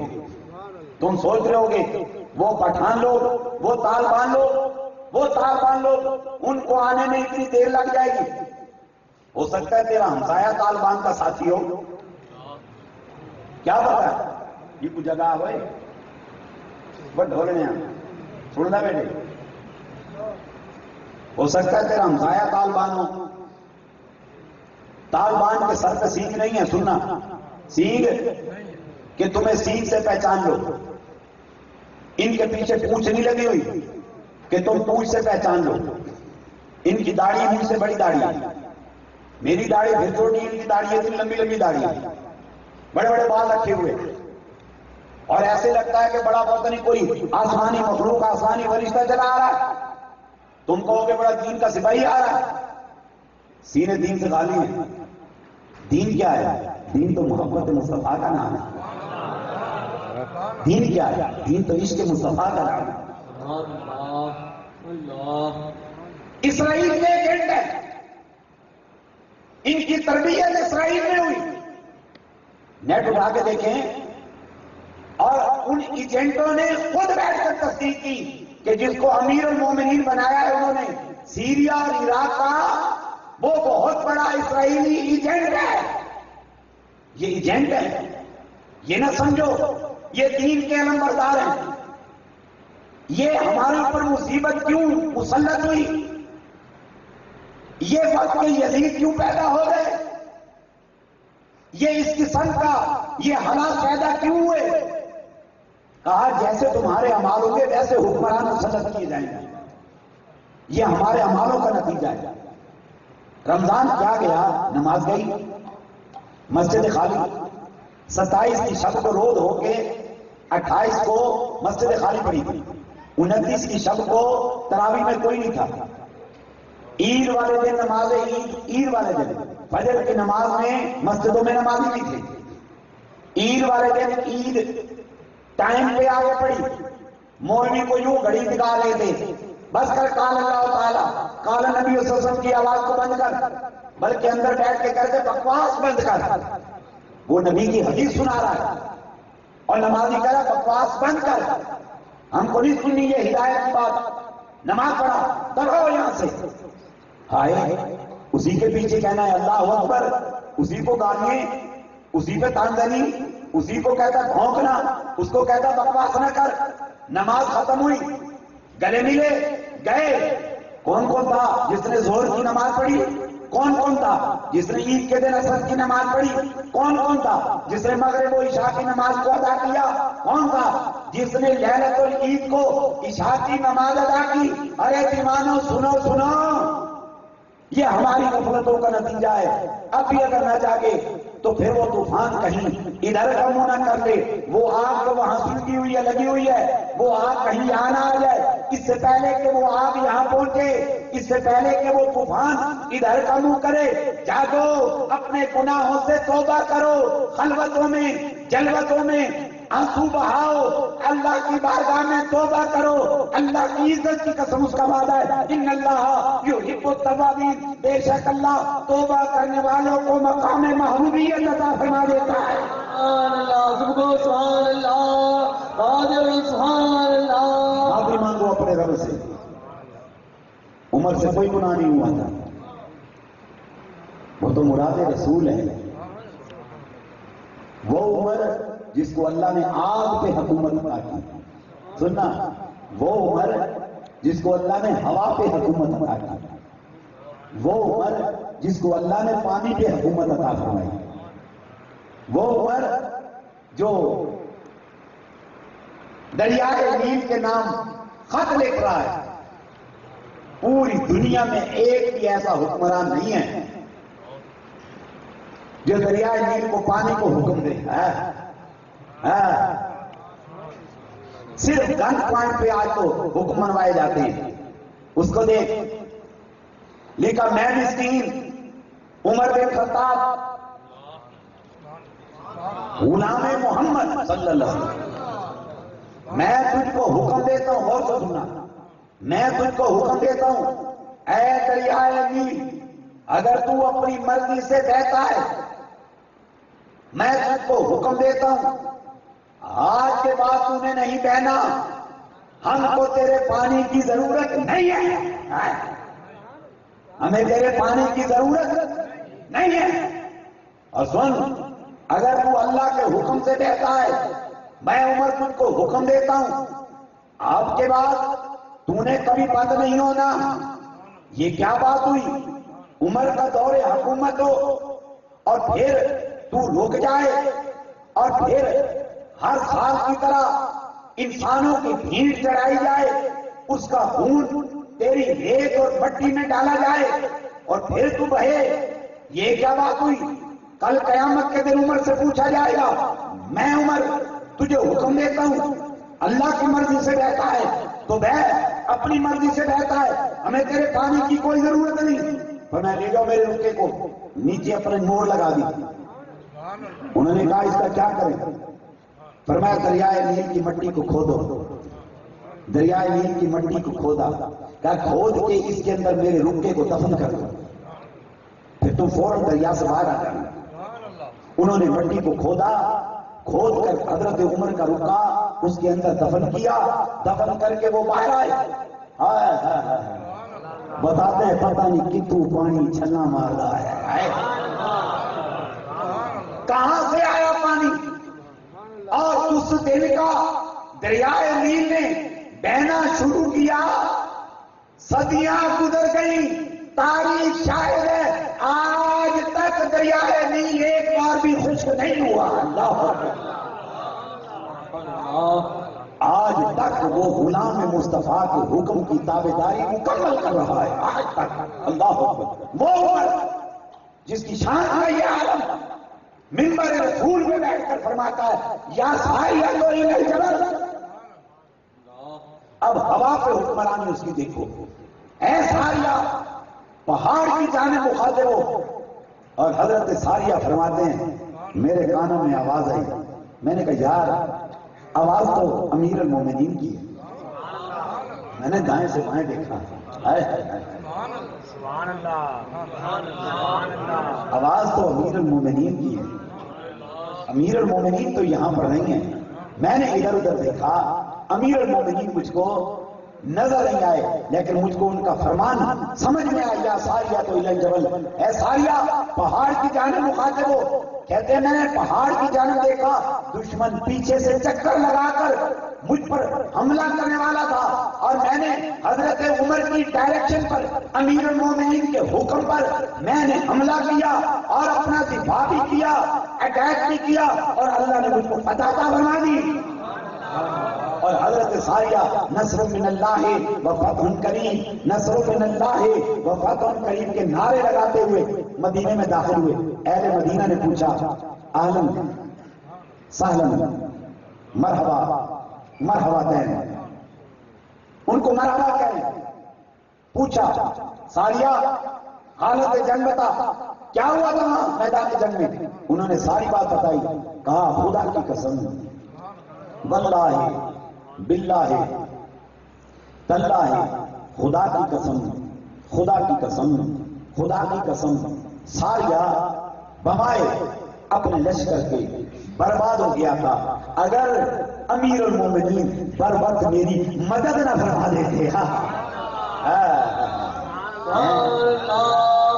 تم سوچ رہے ہوگے وہ پٹھان لوگ، وہ طالبان لوگ، ان کو آنے میں اتنی دیر لگ جائے گی۔ ہو سکتا ہے تیرا ہمسایہ طالبان کا ساتھی ہو، کیا پتا ہے؟ یہ کچھ جگہ ہوئے وہ ڈھولنے سننا بیٹے، ہو سکتا ہے تیرا ہمسایہ طالبان ہو۔ طالبان کے سر پہ سینگ نہیں ہے، سننا، سینگ کہ تمہیں سینگ سے پہچان لو، ان کے پیچھے پونچھ نہیں لگی ہوئی کہ تم پونچھ سے پہچان لو۔ ان کی داڑھی مجھ سے بڑی داڑھی ہے، میری داڑھی پھر چھوٹی، ان کی داڑھی اتنی لمبی لمبی داڑھی ہے، بڑے بڑے بال رکھے ہوئے، اور ایسے لگتا ہے کہ بڑا پتہ نہیں کوئی آسمانی مخلوق، آسمانی فرشتہ چلا آ رہا ہے۔ تم کہو کہ بڑا دین کا سپاہی آ رہا ہے، سینے دین سے خالی ہیں۔ دین کیا ہے؟ دین تو محبت مصطفیٰ کا نام ہے۔ دین کیا ہے؟ دین تو عشق مصطفیٰ کا نام ہے۔ اسرائیل میں ایجنٹ ہے، ان کی تربیت اسرائیل میں ہوئی، نیٹ اٹھا کے دیکھیں، اور ان ایجنٹوں نے خود بیٹھ کر تصدیق کی کہ جس کو امیر المومنین بنایا ہے انہوں نے، سیریا اور عراق کا وہ بہت بڑا اسرائیلی ایجنٹ ہے۔ یہ ایجنٹ ہے، یہ نہ سمجھو یہ دین کے علم بردار ہیں، یہ ہمارے اوپر مصیبت کیوں مسلط ہوئی، یہ وقت کے یزید کیوں پیدا ہو گئے، یہ اس قسم کا یہ حالات پیدا کیوں ہوئے؟ کہا جیسے تمہارے اعمال ہوں گے ویسے حکمران مسلط کیے جائیں گے، یہ ہمارے اعمالوں کا نتیجہ ہے۔ رمضان کیا گیا، نماز گئی، مسجد خالی، 27 کی شب کو رود ہو کے 28 کو مسجد خالی پڑی تھی، 29 کی شب کو تراویح میں کوئی نہیں تھا، عید والے دن نماز عید والے دن فجر کی نماز میں مسجدوں میں نماز نہیں تھی، عید والے دن عید ٹائم پہ آگے پڑی، مولوی کو یوں گھڑی دکھا رہے تھے، بس کر قال اللہ تعالیٰ، قال نبی صلی اللہ علیہ وسلم کی آواز کو بند کر، بلکہ اندر بیٹھ کے کہتے بکواس بند کر، وہ نبی کی حدیث سنا رہا ہے اور نمازی کہہ رہا بکواس بند کر، ہم کو نہیں سننی یہ ہدایت کی بات، نماز پڑھا دباؤ یہاں سے، ہائے اسی کے پیچھے کہنا ہے اللہ اکبر، اسی کو گالیے، اسی پہ تاندنی، اسی کو کہتا بھونکنا، اس کو کہتا بکواس نہ کر۔ نماز ختم ہوئی، گلے ملے، گئے، کون کون تھا جس نے ظہر کی نماز پڑھی، کون کون تھا جس نے عید کے دن عصر کی نماز پڑھی، کون کون تھا جس نے مغرب و عشاء کی نماز کو ادا کیا، کون تھا جس نے لیلۃ العید کو عشاء کی نماز ادا کی۔ ارے دیوانو سنو سنو، یہ ہماری غفلتوں کا نتیجہ ہے۔ اب بھی اگر نہ جاگے تو پھر وہ طوفان کہیں ادھر کا منہ نہ کر لے، وہ آگ تو وہاں سلگی ہوئی ہے، لگی ہوئی ہے، وہ آگ کہیں یہاں نہ آ جائے، اس سے پہلے کہ وہ آگ یہاں پہنچے، اس سے پہلے کہ وہ طوفان ادھر کا منہ کرے، جاگو، اپنے گناہوں سے توبہ کرو، خلوتوں میں جلوتوں میں آنسو بہاؤ، اللہ کی بارگاہ میں توبہ کرو، اللہ کی عزت کی قسم اس کا وعدہ ہے، ان اللہ یحب التوابین، بے شک اللہ توبہ کرنے والوں کو مقام محبوبیت عطا فرما دیتا ہے۔ سبحان اللہ، سبحان اللہ، قادر سبحان اللہ۔ معافی مانگو اپنے رب سے، عمر سے کوئی گناہ نہیں ہوا تھا، وہ تو مراد رسول ہے، وہ عمر جس کو اللہ نے آگ پہ حکومت عطا کی، سننا، وہ عمر جس کو اللہ نے ہوا پہ حکومت عطا کی، وہ عمر جس کو اللہ نے پانی پہ حکومت عطا فرمائی، وہ عمر جو دریائے نیل کے نام خط لکھ رہا ہے، پوری دنیا میں ایک بھی ایسا حکمران نہیں ہے جو دریائے نیل کو پانی کو حکم دے، صرف گن پوائنٹ پہ آج تو حکم منوائے جاتے ہیں، اس کو دیکھ لکھا میں مسکین عمر بن خطاب غلام محمد صلی اللہ علیہ وسلم، میں تجھ کو حکم دیتا ہوں، غور سے سننا، میں تجھ کو حکم دیتا ہوں اے دریائے نیل، اگر تو اپنی مرضی سے بہتا ہے میں تجھ کو حکم دیتا ہوں آج کے بعد تو نے نہیں بہنا، ہم کو تیرے پانی کی ضرورت نہیں ہے، ہمیں تیرے پانی کی ضرورت نہیں ہے۔ اور سن، اگر تو اللہ کے حکم سے بہتا ہے میں عمر تجھ کو حکم دیتا ہوں آپ کے بعد تو نے کبھی بند نہیں ہونا۔ یہ کیا بات ہوئی، عمر کا دور حکومت ہو اور پھر تو رک جائے اور پھر ہر سال کی طرح انسانوں کی بھیڑ چڑھائی جائے، اس کا خون تیری ریت اور مٹی میں ڈالا جائے اور پھر تو بہے، یہ کیا بات ہوئی؟ کل قیامت کے دن عمر سے پوچھا جائے گا، میں عمر تجھے حکم دیتا ہوں اللہ کی مرضی سے بہتا ہے تو بہ، اپنی مرضی سے بہتا ہے ہمیں تیرے پانی کی کوئی ضرورت نہیں۔ فرمایا لے جاؤ میرے رکے کو، نیچے اپنے مور لگا دی۔ انہوں نے کہا اس کا کیا کریں؟ فرمایا دریائے نیل کی مٹی کو کھودو، دریائے نیل کی مٹی کو کھودا، کہا کھود کے اس کے اندر میرے رکے کو دفن کر دو، پھر تم فوراً دریا سے باہر آ جانا۔ انہوں نے مٹی کو کھودا، کھود کر حضرت عمر کا رکا اس کے اندر دفن کیا، دفن کر کے وہ باہر آئے، بتاتے ہیں پتہ نہیں کتوں پانی چھلنا مار رہا ہے، کہاں سے آیا پانی؟ اور اس دن کا دریائے نیل نے بہنا شروع کیا، صدیاں گزر گئی، تاریخ شاہد ہے آج تک دریائے نیل ایک بار بھی خشک نہیں ہوا۔ اللہ آج تک وہ غلام مصطفیٰ کے حکم کی تابعداری مکمل کر رہا ہے آج تک۔ اللہ اکبر۔ وہ عمر جس کی شان کا یہ عالم منبر رسول میں بیٹھ کر فرماتا ہے یا سایہ تو الى الجبل، اب ہوا پہ حکمرانی اس کی دیکھو، اے ساریہ پہاڑ کی جانب مخاطب ہو۔ اور حضرت ساریہ فرماتے ہیں میرے کانوں میں آواز آئی، میں نے کہا یار آواز تو امیر المومنین کی ہے۔ میں نے دائیں سے بائیں دیکھا، آواز تو امیر المومنین کی ہے۔ امیر المومنین تو یہاں پر نہیں ہے۔ میں نے ادھر ادھر دیکھا، امیر المومنین مجھ کو نظر نہیں آئے، لیکن مجھ کو ان کا فرمان سمجھ میں آیا، یا ساریہ تو الی الجبل، اے ساریہ پہاڑ کی جانب مخاطب ہو۔ کہتے ہیں میں نے پہاڑ کی جانب دیکھا، دشمن پیچھے سے چکر لگا کر مجھ پر حملہ کرنے والا تھا، اور میں نے حضرت عمر کی ڈائریکشن پر، امیر المومنین کے حکم پر میں نے حملہ کیا اور اپنا دفاع بھی کیا، اٹیک بھی کیا، اور اللہ نے مجھ کو فتح عطا فرما دی۔ اور حضرت ساریہ نصر من اللہ و فتح کریم، نصر من اللہ و فتح کریم کے نعرے لگاتے ہوئے مدینے میں داخل ہوئے۔ اہل مدینہ نے پوچھا اہلاً سہلاً مرحبا مرحبا دین، ان کو مرحبا کہیں۔ پوچھا ساریہ حالت جنگ بتا، کیا ہوا تھا میدان جنگ میں؟ انہوں نے ساری بات بتائی۔ کہا خدا کی قسم، واللہ باللہ تاللہ، خدا کی قسم، خدا کی قسم، خدا کی قسم، ساریہ بمائے اپنے لشکر کے برباد ہو گیا تھا اگر امیر المومنین بر وقت میری مدد نہ فرما دیتے۔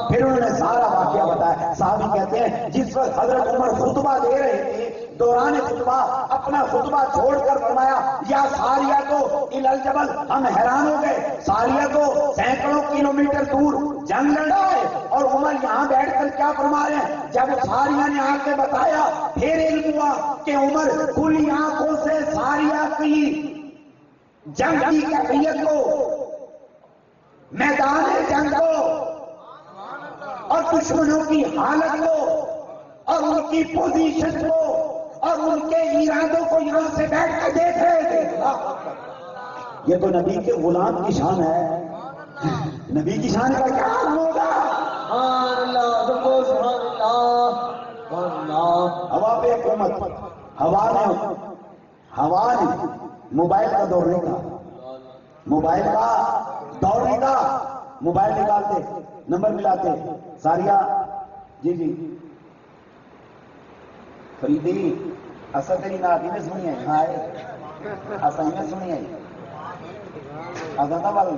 پھر انہوں نے سارا واقعہ بتایا۔ صحابی کہتے ہیں جس وقت حضرت عمر خطبہ دے رہے تھے، دوران خطبہ اپنا خطبہ چھوڑ کر فرمایا یا ساریہ تو الی الجبل، ہم حیران ہو گئے، ساریہ تو سینکڑوں کلومیٹر دور جنگ لڑا ہے اور عمر یہاں بیٹھ کر کیا فرما رہے ہیں۔ جب ساریہ نے آ کے بتایا پھر علم ہوا کہ عمر کھلی آنکھوں سے ساریہ کی جنگ کی کیفیت کو، میدان جنگ کو اور دشمنوں کی حالت کو اور ان کی پوزیشن کو اور ان کے ارادوں کو یہاں سے بیٹھ کر دیکھ رہے تھے۔ یہ تو نبی کے غلام کی شان ہے، نبی کی شان کا کیا ہوگا؟ ہوا پہ حکومت، ہوا نے موبائل کا دور نہیں تھا، موبائل کا دور نہیں تھا، موبائل نکالتے نمبر ملاتے، ساریہ جی جی فریدی اصل تیری ناتی نے سنی ہے، ہاں اصل نے سنی ہے، اصل تھا بل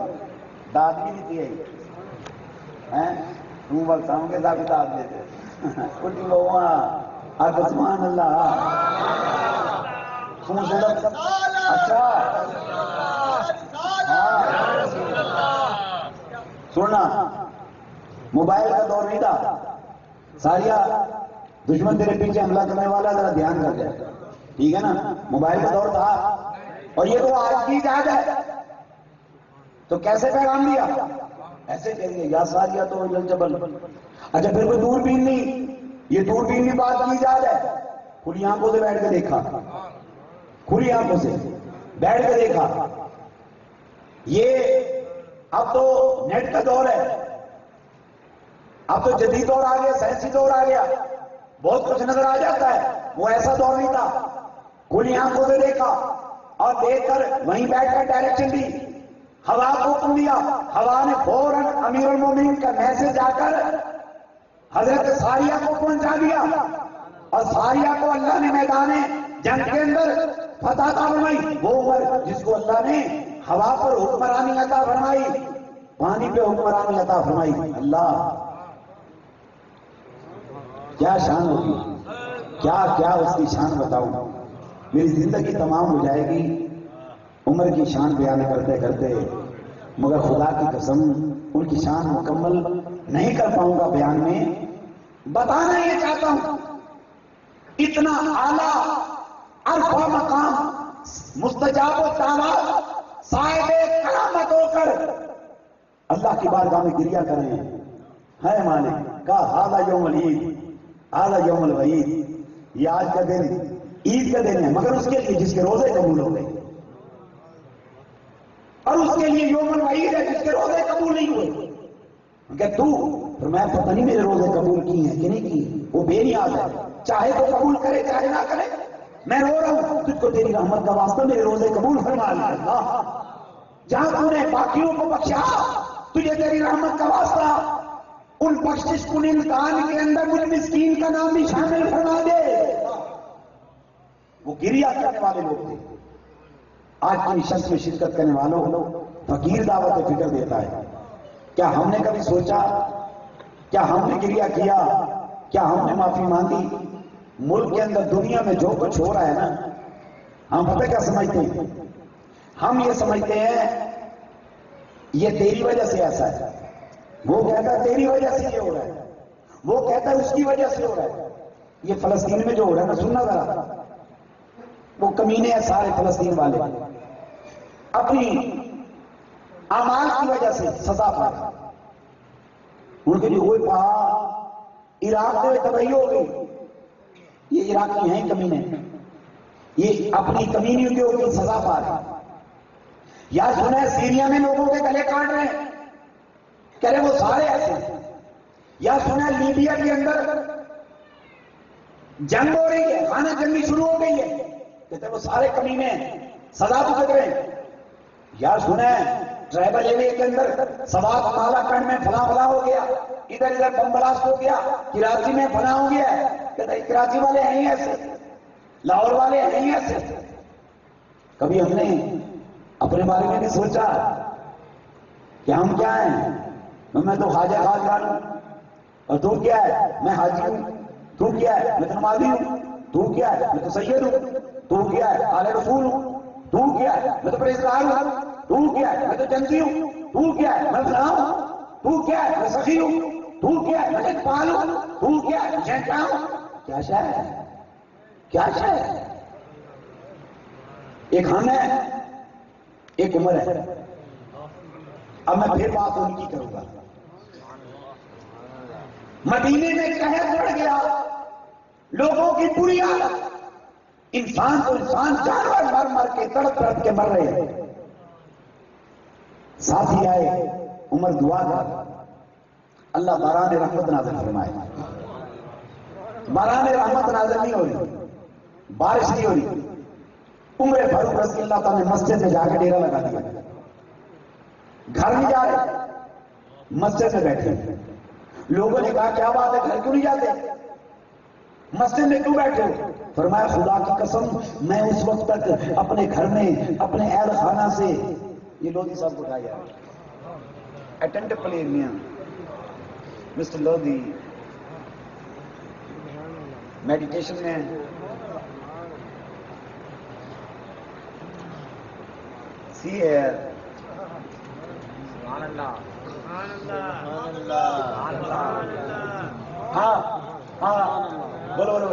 داد بھی دیتی ہے، تم بل سام کے ساتھ داد دیتے کچھ لوگ سبحان اللہ۔ اچھا سننا، موبائل کا دور نہیں تھا، ساریہ دشمن تیرے پیچھے حملہ کرنے والا ذرا دھیان رکھ جائے، ٹھیک ہے نا، موبائل کا دور تھا اور یہ تو آج کی ایجاد ہے، تو کیسے پیغام دیا؟ ایسے کہہ دیا یا ساریہ تو الی الجبل۔ اچھا پھر کوئی دوربین نہیں، یہ دوربین بھی بات کی ایجاد ہے، کھلی آنکھوں سے بیٹھ کے دیکھا، کھلی آنکھوں سے بیٹھ کے دیکھا۔ یہ اب تو نیٹ کا دور ہے، اب تو جدید دور آ گیا، سائنسی دور آ گیا، بہت کچھ نظر آ جاتا ہے، وہ ایسا دور نہیں تھا۔ کھلی آنکھوں سے دیکھا اور دیکھ کر وہیں بیٹھ کر ڈائریکشن دی، ہوا کو حکم دیا، ہوا نے فوراً امیر المومنین کا میسج آ کر حضرت ساریہ کو پہنچا دیا، اور ساریہ کو اللہ نے میدان جنگ کے اندر فتح عطا فرمائی۔ وہ عمر جس کو اللہ نے ہوا پر حکمرانی عطا فرمائی، پانی پہ حکمرانی عطا فرمائی، اللہ کیا شان ہوگی، کیا کیا اس کی شان بتاؤں۔ میری زندگی تمام ہو جائے گی عمر کی شان بیان کرتے کرتے، مگر خدا کی قسم ان کی شان مکمل نہیں کر پاؤں گا بیان میں۔ بتانا یہ چاہتا ہوں اتنا اعلیٰ عرفہ مقام، مستجاب و دعوات، صاحب کرامت ہو کر اللہ کی بارگاہ میں گریہ کر رہے ہیں، ہے مالک کا ھذا یوم العید، ھذا یوم الوعید، یہ آج کا دن عید کا دن ہے، مگر اس کے لیے جس کے روزے قبول ہو گئے، اور اس کے لیے یوم الوعید ہے جس کے روزے قبول نہیں ہوئے۔ کہ تو میں پتہ نہیں میرے روزے قبول کی ہیں کہ نہیں کی، وہ بے نیاز ہے، چاہے تو قبول کرے چاہے نہ کرے، میں رو رہا ہوں تجھ کو تیری رحمت کا واسطہ میرے روزے قبول فرما لے اللہ، جہاں تو نے باقیوں کو بخشا تجھے تیری رحمت کا واسطہ ان بخشش کن امتحان کے اندر مجھ مسکین کا نام بھی شامل فرما دے۔ وہ گریہ کرنے والے لوگ تھے۔ آج کی نشست میں شرکت کرنے والوں فقیر دعوت فکر دیتا ہے، کیا ہم نے کبھی سوچا، کیا ہم نے گریہ کیا، کیا ہم نے معافی مانگی؟ ملک کے اندر دنیا میں جو کچھ ہو رہا ہے نا، ہم پتہ کیا سمجھتے ہیں؟ ہم یہ سمجھتے ہیں یہ تیری وجہ سے ایسا ہے، وہ کہتا ہے تیری وجہ سے یہ ہو رہا ہے، وہ کہتا ہے اس کی وجہ سے ہو رہا ہے۔ یہ فلسطین میں جو ہو رہا ہے نا، سننا ذرا، وہ کمینے ہیں سارے فلسطین والے، اپنی اعمال کی وجہ سے سزا پائے، ان کے لیے کوئی کہا عراق میں تباہی ہو گئی، یہ عراقی ہیں کمینے، یہ اپنی کمینیوں کی سزا پا رہے ہیں۔ یا سنا ہے سیریا میں لوگوں کے گلے کاٹ رہے ہیں، کہہ رہے وہ سارے ایسے ہیں۔ یا سنا ہے لیبیا کے اندر جنگ ہو رہی ہے، خانہ جنگی شروع ہو گئی ہے، کہتے ہیں وہ سارے کمینے ہیں، سزا بھگت رہے ہیں۔ یا سنا ہے ٹرائبل ایریا کے اندر سوات مالا کنڈ میں فلاں فلاں ہو گیا، ادھر ادھر بم بلاسٹ ہو گیا، کراچی میں فلاں ہو گیا ہے، کہتے ہیں کراچی والے ہیں ہی ایسے، لاہور والے ہیں ہی ایسے۔ کبھی ہم نے اپنے بارے میں نہیں سوچا کہ ہم کیا ہیں؟ میں تو خواجہ خاجگان ہوں، اور تو کیا ہے؟ میں حاجی ہوں، تو کیا ہے؟ میں تو نمازی ہوں، تو کیا ہے؟ میں تو سید ہوں، تو کیا ہے؟ آل رسول ہوں، تو کیا ہے؟ میں تو پرہیزگار ہوں، تو کیا ہے؟ میں تو جنگی ہوں، تو کیا ہے؟ میں فلاں ہوں، تو کیا ہے؟ میں سخی ہوں، تو کیا ہے؟ میں اقبال ہوں، تو کیا ہے؟ میں کیا ہوں؟ کیا شے ہے؟ کیا شے ہے؟ ایک ہم ہے، ایک عمر ہے۔ اب میں پھر بات ان کی کروں گا۔ مدینے میں قحط پڑ گیا، لوگوں کی بری حالت، انسان تو انسان، جانور مر مر کے تڑپ تڑپ کے مر رہے ہیں۔ ساتھی آئے، عمر دعا کر، اللہ باران رحمت نازل فرمائے۔ باران رحمت نازل نہیں ہو رہی، بارش نہیں ہو رہی۔ عمر فاروق رضی اللہ تعالیٰ نے مسجد میں جا کے ڈیرا لگا دیا، گھر نہیں جا رہے، مسجد میں بیٹھے۔ لوگوں نے کہا کیا بات ہے، گھر کیوں نہیں جاتے، مسجد میں کیوں بیٹھے ہو؟ فرمایا خدا کی قسم میں اس وقت تک اپنے گھر میں اپنے اہل خانہ سے، یہ لودھی صاحب کو اٹھایا اٹینڈ پلے میاں مسٹر لودھی میڈیٹیشن میں سی ہے۔ ہاں ہاں بولو بولو،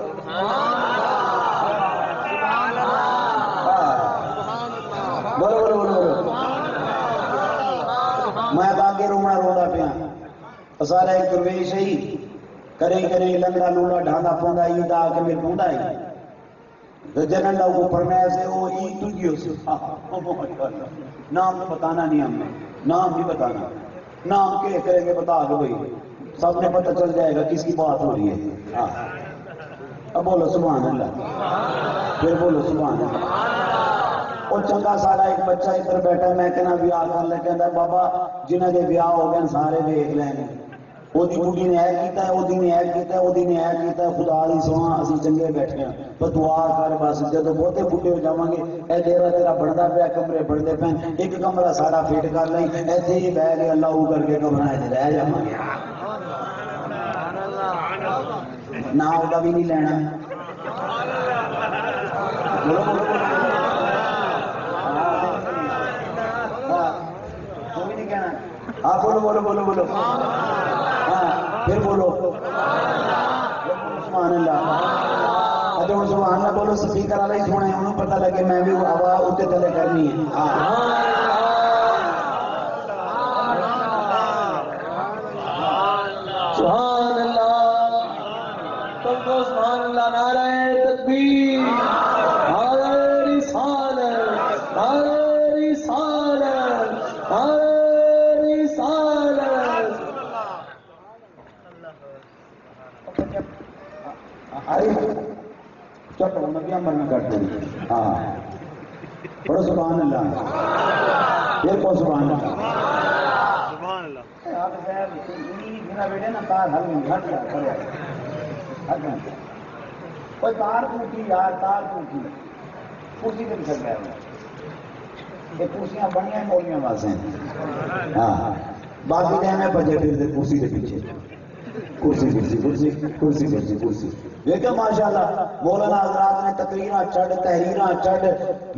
بولو بولو بولو بولو۔ میں آگے رونا رونا پیا، سارا ایک درویش ہی کرے کرے لنگڑا لوڑا ڈھانا پوندا عید آ کے میرے پوندا ہے تو جنن لوگوں پر میں سے وہ عید تو گیو سے نام تو بتانا نہیں، ہم نے نام نہیں بتانا، نام کے کریں گے بتا دو بھائی، سب نے پتہ چل جائے گا کس کی بات ہو رہی ہے۔ اب بولو سبحان اللہ، پھر بولو سبحان اللہ۔ اور چنگا سارا ایک بچہ ادھر بیٹھا، میں کہنا بیاہ کر لے، کہتا بابا جنہیں دے بیاہ ہو گئے سارے دیکھ لیں گے، وہ بڑھی نے ایڈ کیتا ہے، وہ نے ایڈ کیتا ہے، وہ نے ایڈ کیتا ہے، خدا دی سواں اسی چنگے بیٹھے ہیں، پر دعا کر بس جدو بہتے بڈھے ہو جاواں گے، اے ڈیرا تیرا بندا پیا، کمرے بنتے پے، ایک کمرہ سارا فٹ کر لیں، ایتھے ہی بہ کے اللہ او کر کے کمرہ تے رہ جاواں گے، نہ وہ بھی نہیں لینا، بولو بولو تو بھی نہیں کہنا. آپ بولو بولو بولو بولو. ہاں پھر بولو سبحان اللہ. اچھا وہ سبحان اللہ بولو سپیکر والے سونے انہوں پتہ لگے میں بھی آواز اتنے تلے کرنی ہے. سبحان اللہ. تم کو سبحان اللہ. نعرہ تکبیر. نعرہ رسالت. نعرہ رسالت. نعرہ رسالت. ارے چپ نبی مرنا کرتے ہیں. ہاں بڑا سبحان اللہ. یہ کو سبحان اللہ. آپ بیٹے نا تار ہل گھٹ گیا کرو. کوئی تار ٹوٹی یار تار ٹوٹی کرسی پہ چل رہا ہے. یہ کرسیاں بڑی مولیاں واسے ہیں. ہاں باقی ٹائم ہے بجے پھر کرسی کے پیچھے کرسی کرسی کرسی کرسی کرسی کرسی. دیکھیں ماشاء اللہ مولانا حضرات نے تقریراں چڑھ تحریراں چڑھ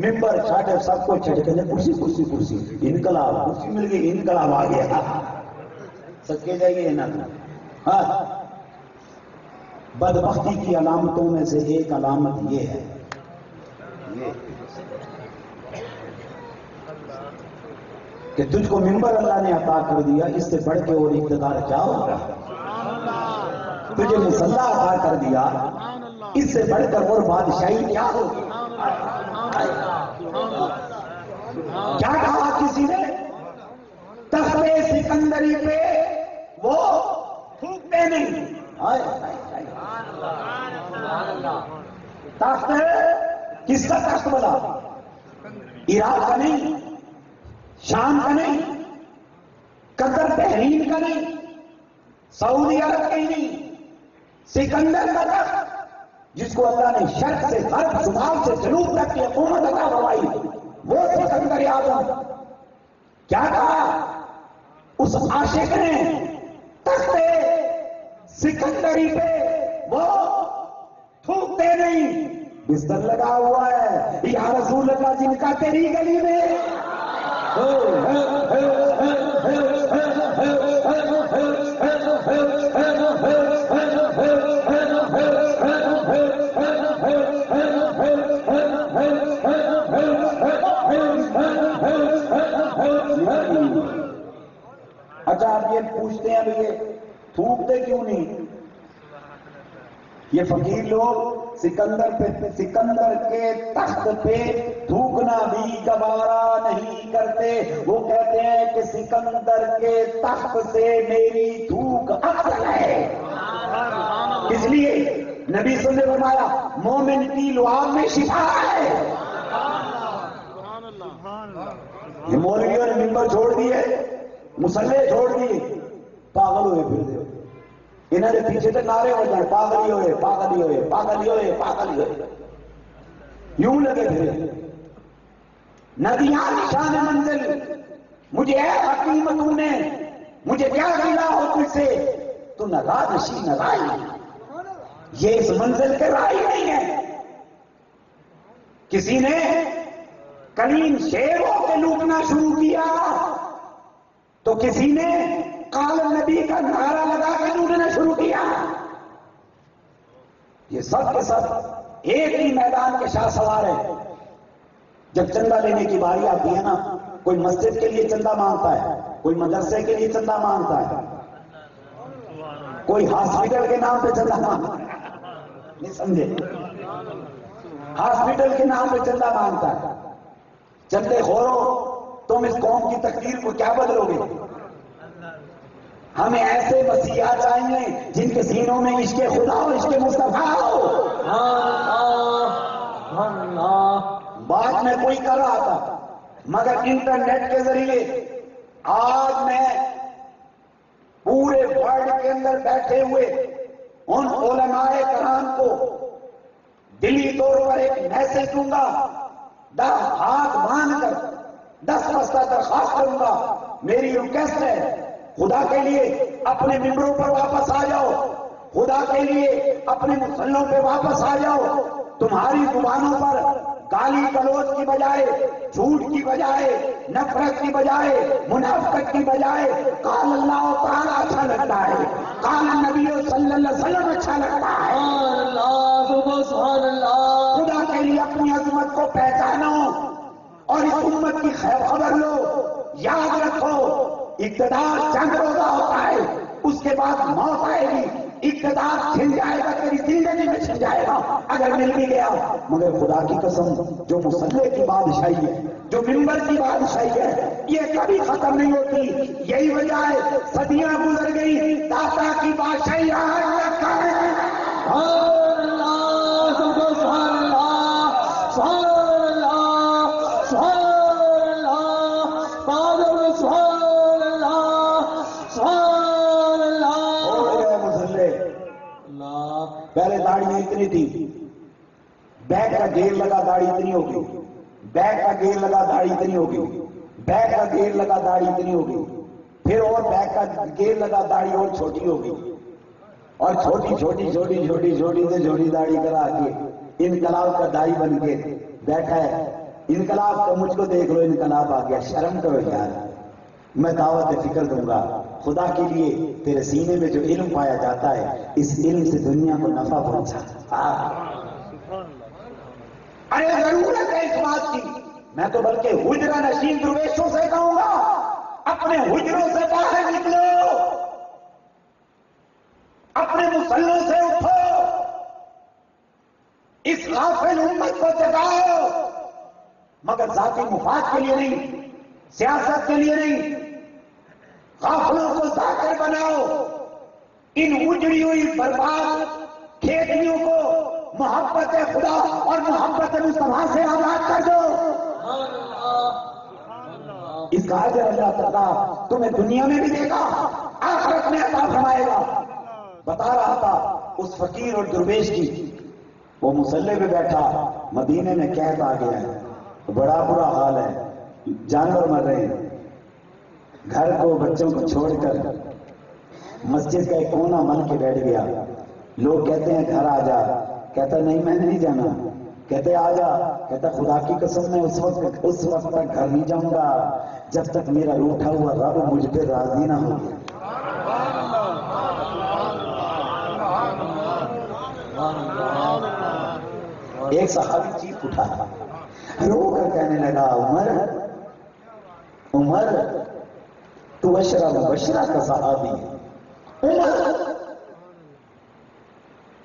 ممبر چڑھ سب کچھ چڑھ کے کرسی کرسی کرسی انقلاب کرسی مل گئی انقلاب آ گیا. سچے جائیے نا. ہاں بدبختی کی علامتوں میں سے ایک علامت یہ ہے کہ تجھ کو ممبر اللہ نے عطا کر دیا. اس سے بڑھ کے اور اقتدار کیا ہوگا؟ تجھے مسلح عطا کر دیا. اس سے بڑھ کر اور بادشاہی کیا ہوگی؟ کیا کہا کسی نے؟ تخت سکندری پہ وہ تھوکتے نہیں. تخت کس کا تخت بنا؟ عراق کا نہیں، شام کا نہیں، قطر بحرین کا نہیں، سعودی عرب کا ہی نہیں، سکندر کا تخت جس کو اللہ نے شرق سے غرب شمال سے جنوب تک کی حکومت عطا فرمائی وہ سکندر اعظم. کیا کہا اس عاشق نے؟ تخت سکندری پہ وہ تھوکتے نہیں. بستر لگا ہوا ہے یا رسول اللہ جن کا تیری گلی میں. اچھا آپ یہ پوچھتے ہیں یہ تھوکتے کیوں نہیں؟ یہ فقیر لوگ سکندر کے تخت پہ تھوکنا بھی گوارا نہیں کرتے. وہ کہتے ہیں کہ سکندر کے تخت سے میری تھوک افضل ہے. اس لیے نبی صلی اللہ علیہ وسلم نے فرمایا مومن کی لعاب میں شفا ہے. یہ مولویوں نے ممبر چھوڑ دیے، مسلح چھوڑ دیے، پاگل ہوئے پھر انہوں نے پیچھے سے نعرے ہو جائے پاگلی ہوئے پاگلی ہوئے پاگلی ہوئے پاگلی ہوئے یوں لگے پھر. ندیاں شان منزل مجھے اے حکیم تو نے مجھے کیا ملا ہو تجھ سے تو نہ رادشی نہ رائی. یہ اس منزل کے رائی نہیں ہے. کسی نے کلیم شیر ہو کے لوٹنا شروع کیا تو کسی نے قال نبی کا نعرہ لگا کے لوٹنا شروع کیا. یہ سب کے سب ایک ہی میدان کے شاہ سوار ہیں. جب چندہ لینے کی باری آتی ہے نا، کوئی مسجد کے لیے چندہ مانگتا ہے، کوئی مدرسے کے لیے چندہ مانگتا ہے، کوئی ہاسپٹل کے نام پہ چندہ مانگتا ہے. نہیں سمجھے؟ ہاسپٹل کے نام پہ چندہ مانگتا ہے. چندے خورو تم اس قوم کی تقدیر کو کیا بدلو گے؟ ہمیں ایسے مسیحا چاہیے جن کے سینوں میں عشق خدا اور عشق مصطفیٰ ہو. بات میں کوئی کر رہا تھا مگر انٹرنیٹ کے ذریعے آج میں پورے ورلڈ کے اندر بیٹھے ہوئے ان علماء کرام کو دلی طور پر ایک میسج دوں گا، ہاتھ باندھ کر 10 بستہ درخواست کروں گا. میری ریکویسٹ ہے خدا کے لیے اپنے ممبروں پر واپس آ جاؤ، خدا کے لیے اپنے مسلوں پہ واپس آ جاؤ. تمہاری زبانوں پر گالی گلوچ کی بجائے، جھوٹ کی بجائے، نفرت کی بجائے، منافقت کی بجائے قال اللہ تعالیٰ اچھا لگتا ہے، قال نبی صلی اللہ علیہ وسلم اچھا لگتا ہے۔ سبحان اللہ سبحان اللہ۔ خدا کے لیے اپنی عظمت کو پہچانو اور اس امت کی خبر لو، یاد رکھو اقتدار چند روزہ ہوتا ہے، اس کے بعد موت آئے گی، اقتدار چھن جائے گا، تیری زندگی میں چھن جائے گا اگر مل بھی گیا، مگر خدا کی قسم جو مصلح کی بادشاہی ہے، جو منبر کی بادشاہی ہے، یہ کبھی ختم نہیں ہوتی۔ یہی وجہ ہے صدیاں گزر گئی، داتا کی بادشاہی آج تک قائم ہے۔ سبحان اللہ سبحان اللہ سبحان اللہ سبحان اللہ قادر سبحان اللہ سبحان اللہ۔ ہو گئے مصلح۔ اللہ پہلے داڑھی اتنی تھی، بیگ کا گیر لگا داڑھی اتنی ہو گئی، بیگ کا گیر لگا داڑھی اتنی ہو گئی، بیگ کا گیر لگا داڑھی اتنی ہو گئی، پھر اور بیگ کا گیر لگا داڑھی اور چھوٹی ہو گئی، اور چھوٹی چھوٹی چھوٹی چھوٹی چھوٹی سے چھوٹی داڑھی کرا کے انقلاب کا دائی بن کے بیٹھا ہے۔ انقلاب کا مجھ کو دیکھ لو، انقلاب آ گیا، شرم کرو یار، میں دعوت فکر دوں گا خدا کے لیے۔ تیرے سینے میں جو علم پایا جاتا ہے، اس علم سے دنیا کو نفع پہنچا۔ ارے ضرورت ہے اس بات کی، میں تو بلکہ حجرہ نشین درویشوں سے کہوں گا، اپنے حجروں سے باہر نکلو، اپنے مصلوں سے اٹھو، اس غافل امت کو جگاؤ، مگر ذاتی مفاد کے لیے نہیں، سیاست کے لیے نہیں، غافلوں کو ذاکر بناؤ، ان اجڑی ہوئی برباد کھیتیوں کو محبت خدا اور محبت مصطفیٰ سے آباد کر دو۔ اس کا اجر اللہ تعالیٰ تمہیں دنیا میں بھی دے گا، آخرت میں عطا فرمائے گا۔ بتا رہا تھا اس فقیر اور درویش کی، وہ مصلے پہ بیٹھا، مدینے میں قحط آ گیا ہے، بڑا برا حال ہے، جانور مر رہے ہیں، گھر کو بچوں کو چھوڑ کر مسجد کا ایک کونا مل کے بیٹھ گیا۔ لوگ کہتے ہیں گھر آ جا، کہتا نہیں میں نہیں جانا، کہتے آ جا، کہتا خدا کی قسم میں اس وقت تک گھر نہیں جاؤں گا جب تک میرا روٹھا ہوا رب مجھ پہ راضی نہ ہو گیا۔ ایک صحابی چیخ اٹھا، رو کر کہنے لگا عمر تو اشرا مبشرہ کا صحابی ہے، عمر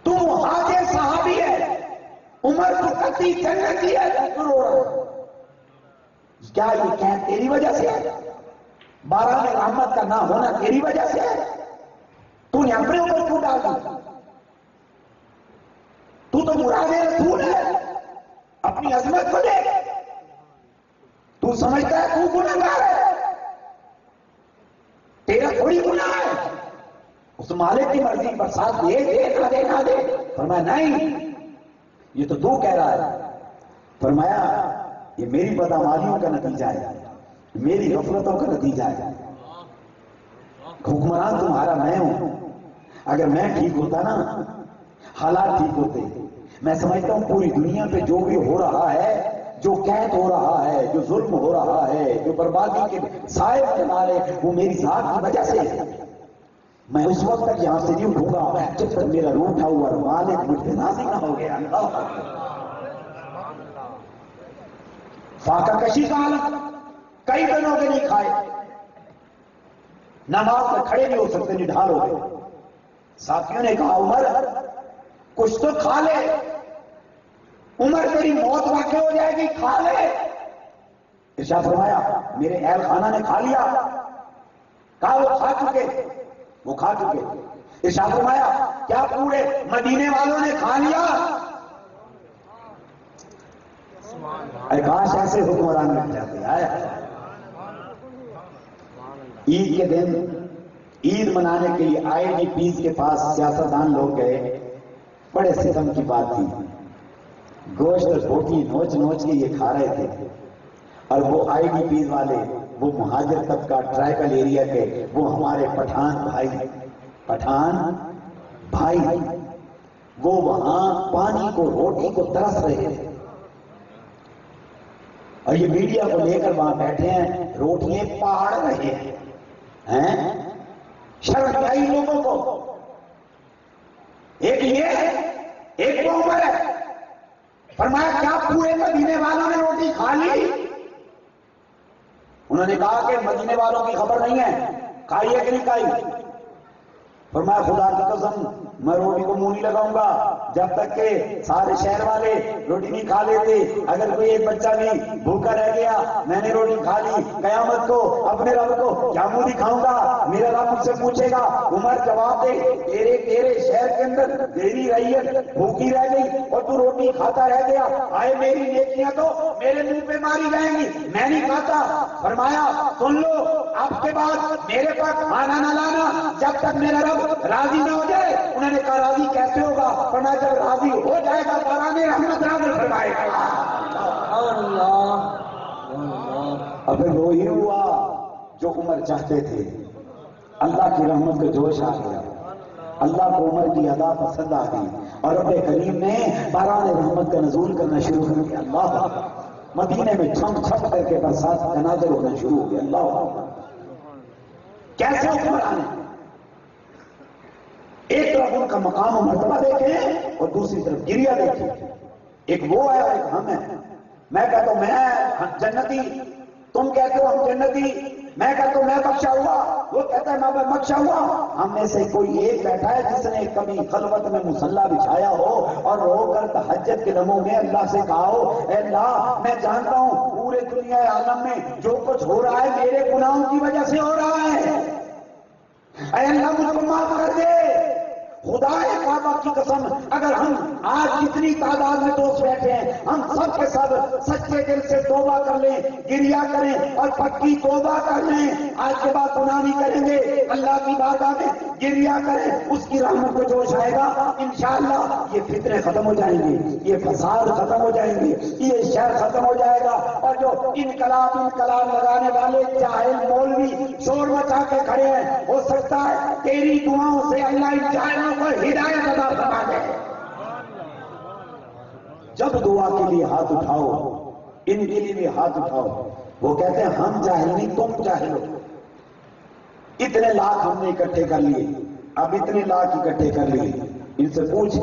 تو مہاجر صحابی ہے، عمر تو قطعی جنتی ہے، رو رہا۔ کیا یہ قحط تیری وجہ سے ہے؟ باران رحمت کا نہ ہونا تیری وجہ سے ہے؟ تو نے اپنے اوپر کیوں ڈال دی؟ تو مراد رسول ہے، اپنی عظمت کو دیکھ، تو سمجھتا ہے تو گنہگار ہے، تیرا تھوڑی گناہ ہے، اس مالک کی مرضی پر ساتھ دے نہ دے۔ فرمایا نہیں، یہ تو کہہ رہا ہے۔ فرمایا یہ میری بدعمالیوں کا نتیجہ ہے، میری غفلتوں کا نتیجہ ہے، حکمران تمہارا میں ہوں، اگر میں ٹھیک ہوتا نا حالات ٹھیک ہوتے۔ میں سمجھتا ہوں پوری دنیا پہ جو بھی ہو رہا ہے، جو قحط ہو رہا ہے، جو ظلم ہو رہا ہے، جو بربادی کے سائے چلا رہے، وہ میری ذات کی وجہ سے ہے۔ میں اس وقت تک یہاں سے نہیں اٹھوں گا جب تک میرا روٹھا ہوا مالک مجھ پہ راضی نہ ہو گیا۔ فاقہ کشی کا حالت، کئی دنوں کے نہیں کھائے، نماز میں کھڑے نہیں ہو سکتے، نڈھال ہو گئے۔ ساتھیوں نے کہا عمر کچھ تو کھا لے، عمر تیری موت واقع ہو جائے گی، کھا لے۔ ارشاد فرمایا میرے اہل خانہ نے کھا لیا، کہا وہ کھا چکے۔ ارشاد فرمایا کیا پورے مدینے والوں نے کھا لیا؟ اے کاش ایسے حکمران مل جاتے ہیں۔ عید کے دن عید منانے کے لیے آئی ڈی پیز کے پاس سیاستدان لوگ گئے، بڑے ستم کی بات تھی، گوشت اور بوٹی نوچ نوچ کے یہ کھا رہے تھے، اور وہ آئی ڈی پیز والے، وہ مہاجر طبقہ ٹرائبل ایریا کے، وہ ہمارے پٹھان بھائی وہ وہاں پانی کو روٹی کو ترس رہے تھے۔ اور یہ میڈیا کو لے کر وہاں بیٹھے ہیں، روٹیاں پاڑ رہے ہیں۔ شرم کیا ہی لوگوں کو؟ ایک یہ ہے، ایک وہ عمر ہے۔ فرمایا کیا پورے مدینے والوں نے روٹی کھا لی؟ انہوں نے کہا کہ مدینے والوں کی خبر نہیں ہے، کھائی ہے کہ نہیں کھائی؟ فرمایا خدا کی قسم میں روٹی کو منہ نہیں لگاؤں گا جب تک کہ سارے شہر والے روٹی نہیں کھا لیتے۔ اگر کوئی ایک بچہ بھی بھوکا رہ گیا، میں نے روٹی کھا لی، قیامت کو اپنے رب کو کیا منہ دکھاؤں گا؟ میرا رب مجھ سے پوچھے گا عمر جواب دے، تیرے شہر کے اندر تیری رعیت بھوکی رہ گئی اور تو روٹی کھاتا رہ گیا، آئے میری نیکیاں تو میرے منہ پہ ماری جائیں گی، میں نہیں کھاتا۔ فرمایا سن لو اب کے بعد میرے پاس کھانا نہ لانا جب تک میرا رب راضی نہ ہو جائے۔ انہوں نے کہا راضی کیسے ہوگا؟ فرمایا جب راضی ہو جائے گا باران رحمت نازل فرمائے گا۔ اب وہی ہوا جو عمر چاہتے تھے، اللہ کی رحمت کا جوش آ گیا، اللہ کو عمر کی ادا پسند آ گئی اور رب کریم نے باران رحمت کا نزول کرنا شروع کر دیا۔ اللہ مدینے میں چھم چھم کر کے برسات کا نازل ہونا شروع ہو گیا۔ اللہ کیسے حکمران ہیں؟ ایک طرف ان کا مقام و مرتبہ دیکھیں اور دوسری طرف گریا دیکھیں۔ ایک وہ ہے اور ایک ہم ہیں۔ میں کہتا ہوں میں جنتی، تم کہتے ہو ہم جنتی، میں کہتا ہوں میں بخشا ہوا، وہ کہتا ہے میں بخشا ہوا۔ ہم میں سے کوئی ایک بیٹھا ہے جس نے کبھی خلوت میں مصلی بچھایا ہو اور رو کر تہجد کے دموں میں اللہ سے کہا ہو اے اللہ میں جانتا ہوں پورے دنیا عالم میں جو کچھ ہو رہا ہے میرے گناہوں کی وجہ سے ہو رہا ہے، اے اللہ مجھ کو معاف کر دے۔ خدا کعبہ کی قسم اگر ہم آج کتنی تعداد میں دوست بیٹھے ہیں، ہم سب کے سب سچے دل سے توبہ کر لیں، گریا کریں اور پکی توبہ کر لیں، آج کے بعد گناہ نہیں کریں گے، اللہ کی بارگاہ میں گریا کریں، اس کی رحمت کو جوش آئے گا انشاءاللہ۔ یہ فتنے ختم ہو جائیں گے، یہ فساد ختم ہو جائیں گے، یہ شر ختم ہو جائے گا، اور جو انقلاب لگانے والے جاہل مولوی شور مچا کے کھڑے ہیں، ہو سکتا ہے تیری دعاؤں سے اللہ ان جاہلوں کو ہدایت عطا فرما دے۔ جب دعا کے لیے ہاتھ اٹھاؤ، ان کے لیے بھی ہاتھ اٹھاؤ۔ وہ کہتے ہیں ہم جاہل نہیں تم جاہل ہو۔ اتنے لاکھ ہم نے اکٹھے کر لیے، اب اتنے لاکھ اکٹھے کر لیے، ان سے پوچھ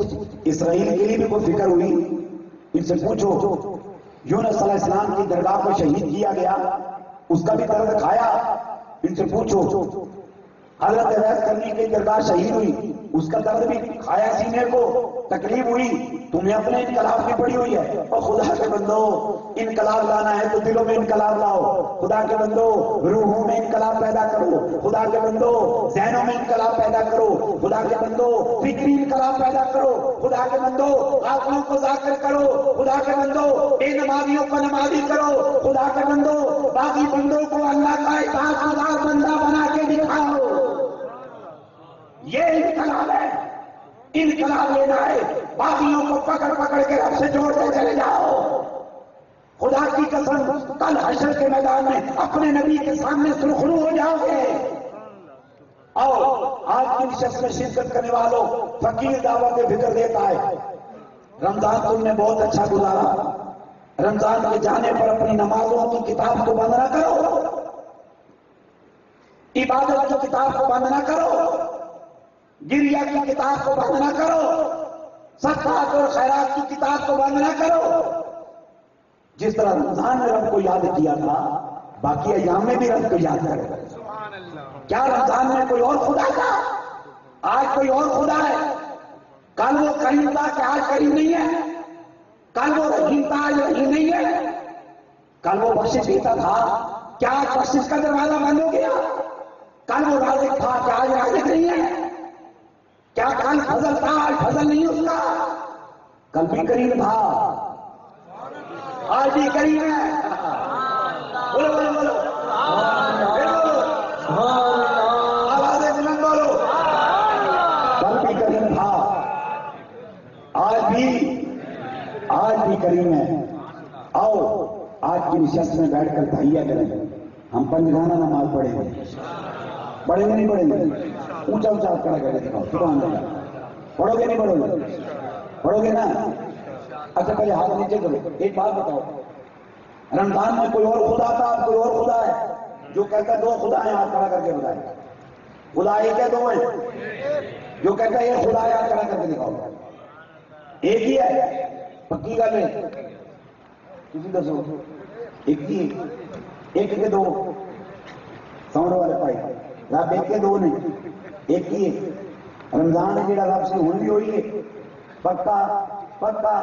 اسرائیل کے لیے بھی کوئی فکر ہوئی؟ ان سے پوچھو یونس صلی اللہ علیہ السلام کی درگاہ کو شہید کیا گیا، اس کا بھی درد کھایا؟ ان سے پوچھو حضرت ویس کرنی کی درگاہ شہید ہوئی، اس کا درد بھی کھایا، سینے کو تکلیف ہوئی؟ تمہیں اپنے انقلاب کی پڑی ہوئی ہے۔ اور خدا کے بندو انقلاب لانا ہے تو دلوں میں انقلاب لاؤ، خدا کے بندو روحوں میں انقلاب پیدا کرو، خدا کے بندو ذہنوں میں انقلاب پیدا کرو، خدا کے بندو فکری انقلاب پیدا کرو، خدا کے بندو غافلوں کو ذاکر کرو، خدا کے بندو بے نمازیوں کو نمازی کرو، خدا کے بندو باقی بندوں کو اللہ کا اطاعت گزار بندہ بنا کے دکھاؤ۔ یہ انقلاب ہے، انقلاب لینا ہے، باغیوں کو پکڑ پکڑ کے رب سے جوڑتے چلے جاؤ۔ خدا کی قسم کل حشر کے میدان میں اپنے نبی کے سامنے سرخرو ہو جاؤ گے۔ اور آج کی نشست میں شرکت کرنے والوں، فقیر دعوت فکر دیتا ہے رمضان تم نے بہت اچھا گزارا، رمضان کے جانے پر اپنی نمازوں کی کتاب کو بند نہ کرو، عبادت کی کتاب کو بند نہ کرو، گریا کی کتاب کو بند نہ کرو، صدقات اور خیرات کی کتاب کو بند نہ کرو۔ جس طرح رمضان میں رب کو یاد کیا تھا، باقی ایام میں بھی رب کو یاد کرو۔ کیا رمضان میں کوئی اور خدا تھا؟ آج کوئی اور خدا ہے؟ کل وہ کریم تھا کہ آج کریم نہیں ہے؟ کل وہ رحیم تھا آج رحیم نہیں ہے؟ کل وہ بخشش دیتا تھا کیا آج بخشش کا دروازہ بند ہو گیا؟ کل وہ رازق تھا کہ آج رازق نہیں ہے؟ کیا کل فضل تھا آج فضل نہیں اس کا؟ کل بھی کریم تھا آج بھی کریم ہے۔ بولو بولو بولو آواز بلند بولو، کل بھی کریم تھا آج بھی کریم ہے۔ آؤ آج کی نشست میں بیٹھ کر تحیہ کریں، ہم پنجگانہ نماز پڑھیں گے، پڑھیں گے نہیں پڑھیں گے؟ اونچا اونچا کرا کر دکھاؤ، سبحان اللہ۔ پڑھو گے نہیں پڑھو گے؟ پڑھو گے نا؟ اچھا پہلے ہاتھ نیچے کرو، ایک بات بتاؤ، رمضان میں کوئی اور خدا تھا، اب کوئی اور خدا ہے؟ جو کہتا ہے دو خدا ہیں ہاتھ کھڑا کر کے بتائیں، خدا ایک ہے دو ہیں؟ جو کہتا ہے یہ خدا ہے ہاتھ کھڑا کر کے دکھاؤ، ایک ہی ہے؟ پکی گل ہے؟ تھی دسو ایک ہی، ایک کے دو ساؤنڈ والے بھائی، رب ایک کے دو نے، ایک ہی ہے۔ رمضان ہے جہاں رب سے ہوں بھی ہوئی ہے پکا پکا،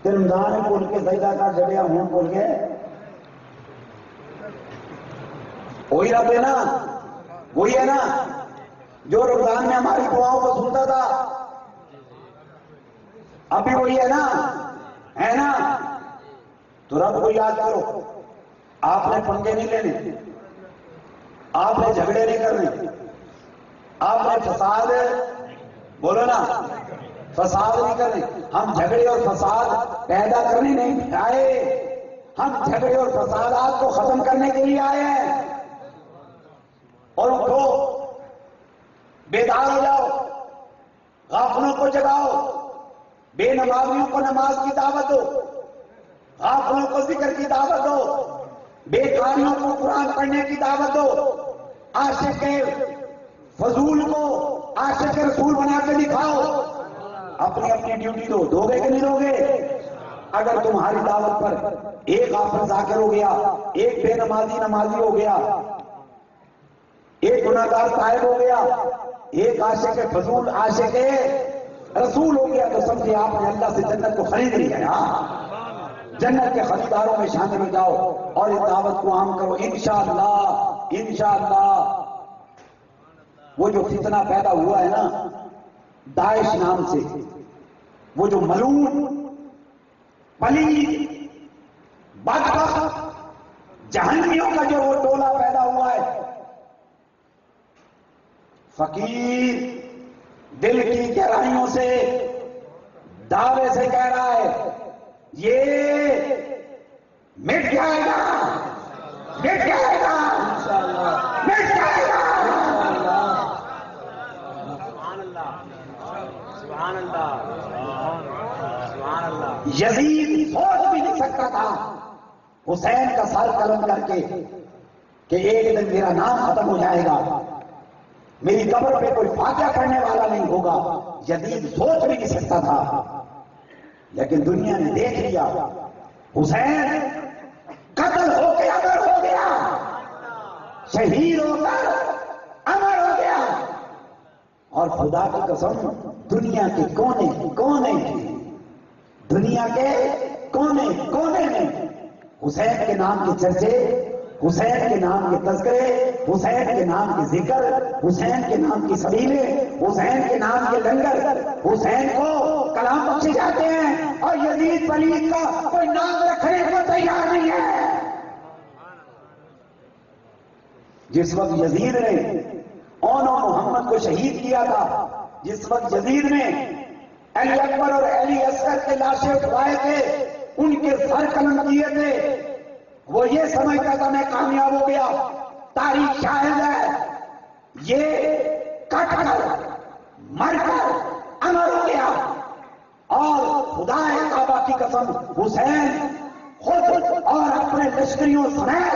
تے رمضان بول کے سجدہ کر چڑیا ہوں بول کے وہی رب ہے نا، وہی ہے نا جو رمضان میں ہماری دعاؤں کو سنتا تھا، ابھی وہی ہے نا؟ تو رب کو یاد کرو، آپ نے پنگے نہیں لینے، آپ نے جھگڑے نہیں کرنے، آپ نے فساد، بولو نا، فساد نہیں کرنے۔ ہم جھگڑے اور فساد پیدا کرنے نہیں آئے، ہم جھگڑے اور فسادات کو ختم کرنے کے لیے آئے ہیں۔ اور اٹھو، بیدار ہو جاؤ، غافلوں کو جگاؤ، بے نمازیوں کو نماز کی دعوت دو، غافلوں کو ذکر کی دعوت دو، بے کاریوں کو قرآن پڑھنے کی دعوت دو، عاشق فضول کو عاشق رسول بنا کے دکھاؤ۔ اپنی اپنی ڈیوٹی دو گے کہ نہیں دو گے؟ اگر تمہاری دعوت پر ایک غافل ذاکر ہو گیا، ایک بے نمازی ہو گیا، ایک گناہگار تائب ہو گیا، ایک عاشق فضول عاشق رسول ہو گیا، تو سمجھے آپ نے اللہ سے جنت کو خرید لیا ہے۔ جنت کے خریداروں میں شامل ہو جاؤ اور اس دعوت کو عام کرو، انشاءاللہ۔ وہ جو فتنہ پیدا ہوا ہے نا داعش نام سے، وہ جو ملعون پلید بدبخت جہنمیوں کا جو وہ ٹولہ پیدا ہوا ہے، فقیر دل کی گہرائیوں سے دعوے سے کہہ رہا ہے یہ مٹ جائے گا، مٹ جائے گا، مٹ جائے گا۔ سبحان اللہ، سبحان اللہ۔ یزید سوچ بھی نہیں سکتا تھا حسین کا سر قلم کر کے کہ ایک دن میرا نام ختم ہو جائے گا، میری قبر پہ کوئی فاتحہ پڑھنے والا نہیں ہوگا، یزید سوچ بھی نہیں سکتا تھا۔ لیکن دنیا نے دیکھ لیا حسین قتل ہو کے امر ہو گیا، شہید ہو کر امر ہو گیا، اور خدا کی قسم دنیا کے کونے کونے دنیا کے کونے کونے میں حسین کے نام کے چرچے، حسین کے نام کے تذکرے، حسین کے نام کے ذکر، حسین کے نام کی سبیلیں، حسین کے نام کے لنگر، حسین کو کلام بخشے جاتے ہیں، اور یزید پلید کا کوئی نام رکھنے کو تیار نہیں ہے۔ جس وقت یزید نے اون و محمد کو شہید کیا تھا، جس وقت یزید نے علی اکبر اور علی اصغر کے لاشیں اٹھوائے تھے، ان کے سر قلم کیے تھے، وہ یہ سمجھتا تھا میں کامیاب ہو گیا۔ تاریخ شاہد ہے یہ کٹ کر مر کر امر ہو گیا، اور خدا کعبہ کی قسم حسین خود اور اپنے لشکریوں سمیت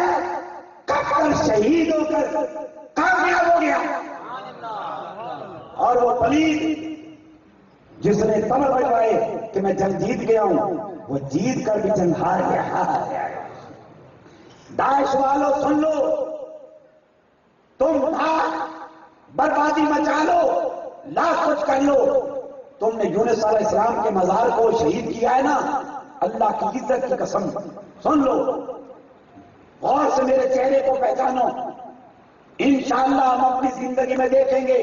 کٹ کر شہید ہو کر کامیاب ہو گیا۔ اور وہ پلید جس نے تمر بجوائے کہ میں جنگ جیت گیا ہوں، وہ جیت کر بھی جنگ ہار گیا۔ داعش والو سن لو، تم بربادی مچا لو، لاکھ کچھ کر لو، تم نے یونس علیہ السلام کے مزار کو شہید کیا ہے نا، اللہ کی عزت کی قسم سن لو، غور سے میرے چہرے کو پہچانو، انشاءاللہ ہم اپنی زندگی میں دیکھیں گے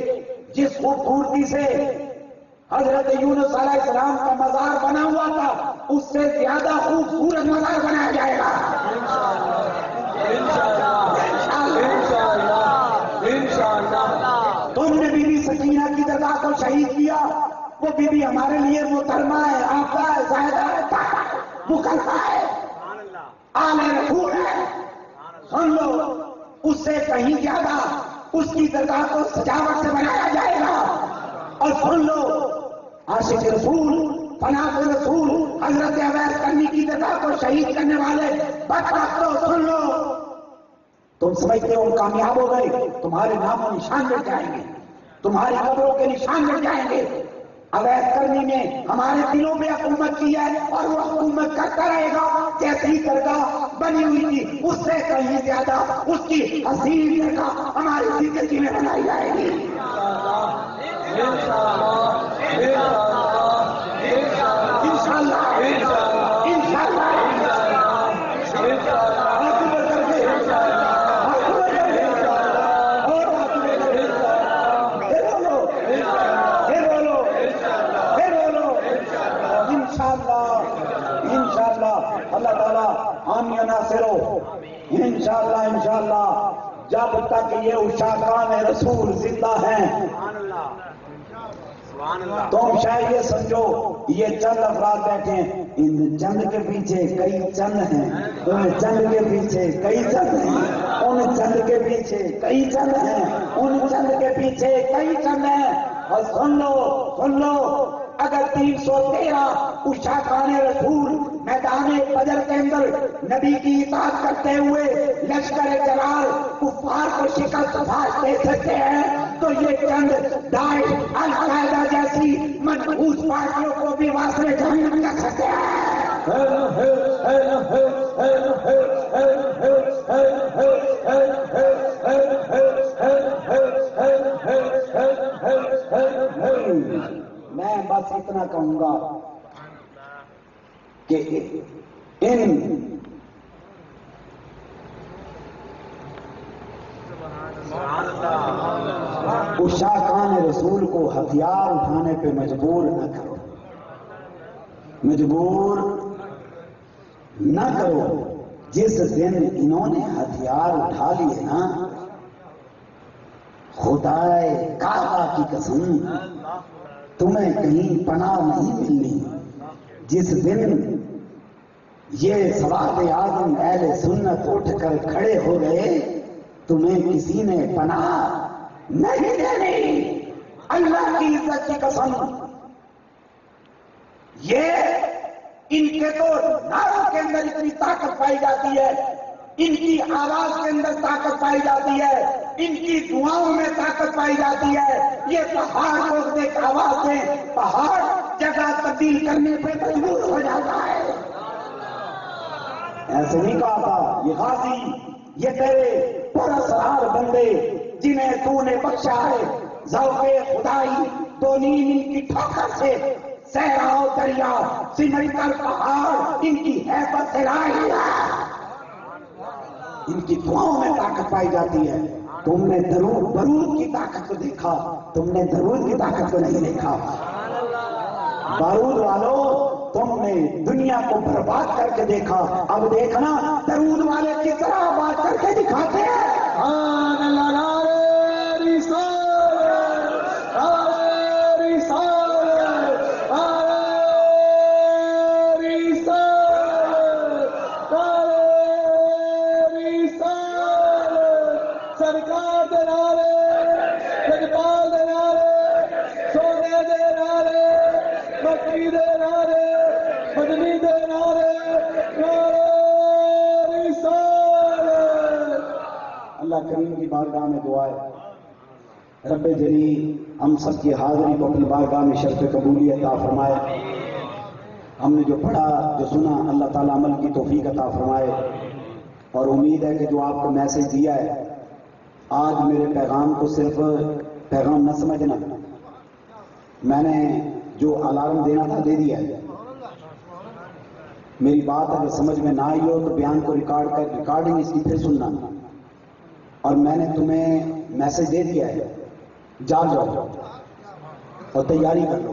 جس خوبصورتی سے حضرت یونس علیہ السلام کا مزار بنا ہوا تھا، اس سے زیادہ خوبصورت مزار بنایا جائے گا انشاءاللہ۔ تم نے بی بی سکینہ کی جگہ کو شہید کیا، وہ بی بی ہمارے لیے محترمہ ہے، آقا ہے، زاہدہ ہے، مکرمہ ہے، آل رسول ہے۔ سن لو، اس سے کہیں زیادہ اس کی جگہ کو سجاوٹ سے بنایا جائے گا۔ اور سن لو، عاشق رسول، فناء رسول، حضرت اویس کرنی کی جگہ کو شہید کرنے والے بدبختوں سن لو، تم سمجھتے ہو کامیاب ہو گئے، تمہارے نام و نشان مٹ جائیں گے، تمہاری قبروں کے نشان مٹ جائیں گے۔ اویس کرنی نے ہمارے دلوں میں حکومت کی ہے اور وہ حکومت کرتا رہے گا، جیسی درگاہ بنی ہوئی تھی اس سے کہیں زیادہ اس کی حسین جگہ ہماری زندگی میں بنائی جائے گی۔ اللہ تعالیٰ آمین ناصرو انشاءاللہ جب تک یہ عشاقان رسول زندہ ہیں تم شاید یہ سمجھو یہ چند افراد بیٹھے ہیں، ان چند کے پیچھے کئی چند ہیں، ان چند کے پیچھے کئی چند ہیں، ان چند کے پیچھے کئی چند ہیں، ان چند کے پیچھے کئی چند ہیں۔ اور سن لو اگر 313 عشاقان رسول میدان بدر کے اندر نبی کی اطاعت کرتے ہوئے لشکر جلال کفار کو شکست دے سکتے ہیں تو یہ چند داعش القاعدہ جیسی منحوس پارٹیوں کو بھی واسطے جہنم کر سکتے ہیں۔ میں بس اتنا کہوں گا کہ ان عشاقان رسول کو ہتھیار اٹھانے پہ مجبور نہ کرو، مجبور نہ کرو۔ جس دن انہوں نے ہتھیار اٹھا لیے نا، خدائے کعبہ کی قسم تمہیں کہیں پناہ نہیں ملنی۔ جس دن یہ سواد اعظم اہل سنت اٹھ کر کھڑے ہو گئے تمہیں کسی نے پناہ نہیں دینی، اللہ کی عزت کی قسم۔ یہ ان کے تو نعروں کے اندر اتنی طاقت پائی جاتی ہے، ان کی آواز کے اندر طاقت پائی جاتی ہے، ان کی دعاؤں میں طاقت پائی جاتی ہے۔ یہ پہاڑ کو ایک آواز سے پہاڑ جگہ تبدیل کرنے پہ مجبور ہو جاتا ہے۔ ایسے نہیں کہا تھا یہ غازی، یہ تیرے پراسرار بندے جنہیں تو نے بخشا ہے ذوق خدائی، دو نیم ان کی ٹھوکر سے صحرا و دریا سمٹ کر پہاڑ ان کی ہیبت سے راہی ہے۔ ان کی دعاؤں میں طاقت پائی جاتی ہے۔ تم نے درود کی طاقت کو دیکھا، تم نے درود کی طاقت کو نہیں دیکھا۔ بارود والوں تم نے دنیا کو برباد کر کے دیکھا، اب دیکھنا درود والے کس طرح بات کر کے دکھاتے ہیں۔ سرکار دے نعرے، جگپال دے نعرے، سونے دے نعرے، مکی دے نعرے، مدنی دے نعرے، نعرے رسالت۔ اللہ کریم کی بارگاہ میں دعا ہے رب جلیل ہم سب کی حاضری کو اپنی بارگاہ میں شرف قبولی عطا فرمائے۔ ہم نے جو پڑھا جو سنا اللہ تعالیٰ عمل کی توفیق عطا فرمائے، اور امید ہے کہ جو آپ کو میسج دیا ہے آج میرے پیغام کو صرف پیغام نہ سمجھنا، میں نے جو الارم دینا تھا دے دیا ہے۔ میری بات اگر سمجھ میں نہ آئی ہو تو بیان کو ریکارڈنگ اس کی پھر سننا، اور میں نے تمہیں میسج دے دیا ہے، جاگ جاؤ اور تیاری کر لو۔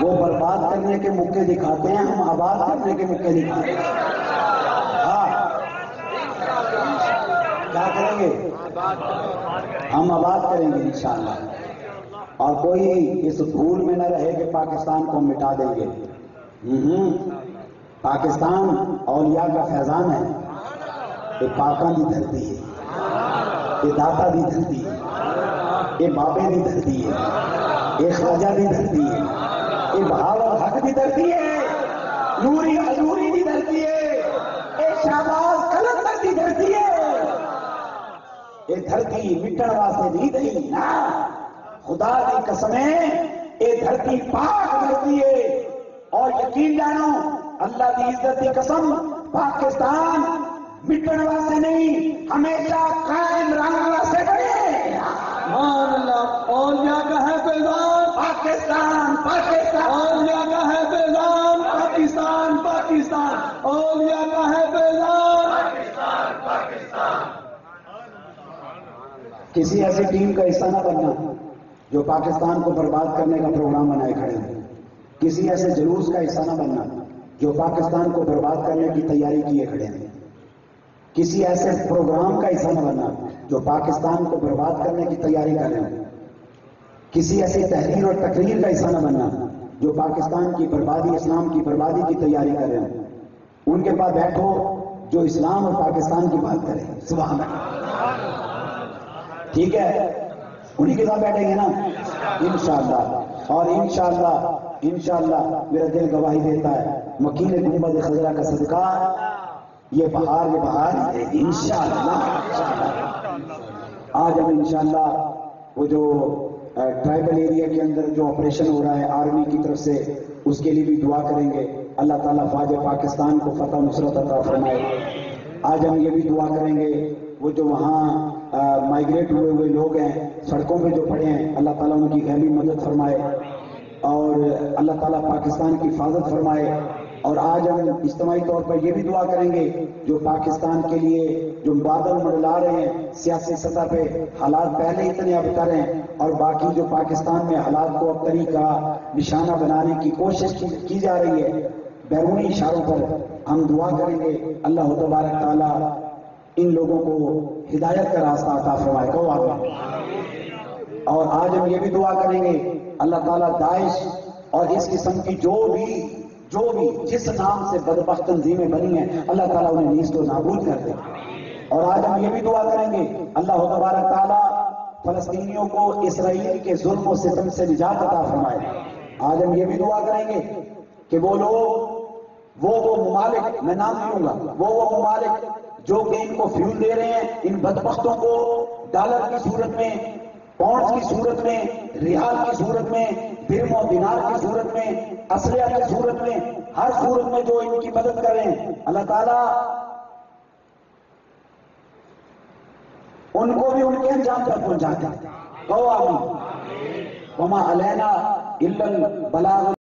وہ برباد کرنے کے موقع دکھاتے ہیں، ہم آباد کرنے کے موقع دکھاتے ہیں۔ ہاں کیا کریں گے؟ ہم آباد کریں گے انشاءاللہ، اور کوئی اس بھول میں نہ رہے کہ پاکستان کو مٹا دیں گے۔ پاکستان اولیاء کا فیضان ہے، یہ پاکوں کی دھرتی ہے۔ یہ داتا دی دھرتی ہے، یہ بابے دی دھرتی ہے، یہ خواجہ دی دھرتی ہے، یہ بہاول حق دی دھرتی ہے، نوری حضوری دی دھرتی ہے، یہ شہباز کلندر دی دھرتی ہے۔ یہ دھرتی مٹن واسطے نہیں دی نا، خدا کی قسمیں یہ دھرتی پاک دھرتی ہے، اور یقین جانو اللہ کی عزت کی قسم پاکستان مٹن واسطے نہیں، ہمیشہ قائم رہنے واسطے بنے۔ سبحان اللہ، اولیاء کا ہے فیضان، پاکستان پاکستان، اولیاء کا ہے فیضان، پاکستان پاکستان، اولیاء کا ہے فیضان۔ کسی ایسی ٹیم کا حصہ نہ بننا جو پاکستان کو برباد کرنے کا پروگرام بنائے کھڑے ہیں، کسی ایسے جلوس کا حصہ نہ بننا جو پاکستان کو برباد کرنے کی تیاری کیے کھڑے ہیں، کسی ایسے پروگرام کا حصہ نہ بننا جو پاکستان کو برباد کرنے کی تیاری کر رہے ہیں، کسی ایسی تحریر اور تقریر کا حصہ نہ بننا جو پاکستان کی بربادی، اسلام کی بربادی کی تیاری کر رہے ہیں۔ ان کے پاس بیٹھو جو اسلام اور پاکستان کی بات کرے، سبحان اللہ، ٹھیک ہے، انہی کے ساتھ بیٹھیں گے نا انشاءاللہ، اور انشاءاللہ میرا دل گواہی دیتا ہے مکین گنبد خضرا کا صدقہ، یہ بہار ہے انشاءاللہ۔ آج ہم انشاءاللہ وہ جو ٹرائبل ایریا کے اندر جو آپریشن ہو رہا ہے آرمی کی طرف سے، اس کے لیے بھی دعا کریں گے، اللہ تعالیٰ فوج پاکستان کو فتح نصرت عطا فرمائے۔ آج ہم یہ بھی دعا کریں گے وہ جو وہاں مائیگریٹ ہوئے لوگ ہیں، سڑکوں پہ جو پڑے ہیں، اللہ تعالیٰ ان کی غیبی مدد فرمائے اور اللہ تعالیٰ پاکستان کی حفاظت فرمائے۔ اور آج ہم اجتماعی طور پر یہ بھی دعا کریں گے جو پاکستان کے لیے جو بادل منڈلا رہے ہیں سیاسی سطح پہ، حالات پہلے اتنے ابتر ہیں، اور باقی جو پاکستان میں حالات کو ابتری کا نشانہ بنانے کی کوشش کی جا رہی ہے بیرونی اشاروں پر، ہم دعا کریں گے اللہ تبارک تعالیٰ ان لوگوں کو ہدایت کا راستہ عطا فرمائے، کہو آمین۔ اور آج ہم یہ بھی دعا کریں گے اللہ تعالیٰ داعش اور اس قسم کی جو بھی جس نام سے بدبخت تنظیمیں بنی ہیں، اللہ تعالیٰ انہیں نیست و نابود کر دے۔ اور آج ہم یہ بھی دعا کریں گے اللہ تبارک تعالیٰ فلسطینیوں کو اسرائیل کے ظلم و ستم سے نجات عطا فرمائے۔ آج ہم یہ بھی دعا کریں گے کہ وہ لوگ وہ ممالک، میں نام نہیں لوں گا، وہ ممالک جو کہ ان کو فیول دے رہے ہیں، ان بدبختوں کو ڈالر کی صورت میں، پاؤنڈ کی صورت میں، ریال کی صورت میں، درہم و دینار کی صورت میں، اسلحہ کی صورت میں، ہر صورت میں جو ان کی مدد کر رہے ہیں، اللہ تعالیٰ ان کو بھی ان کے انجام تک پہنچا دے، کہو آمین۔ وما علینا الا البلاغ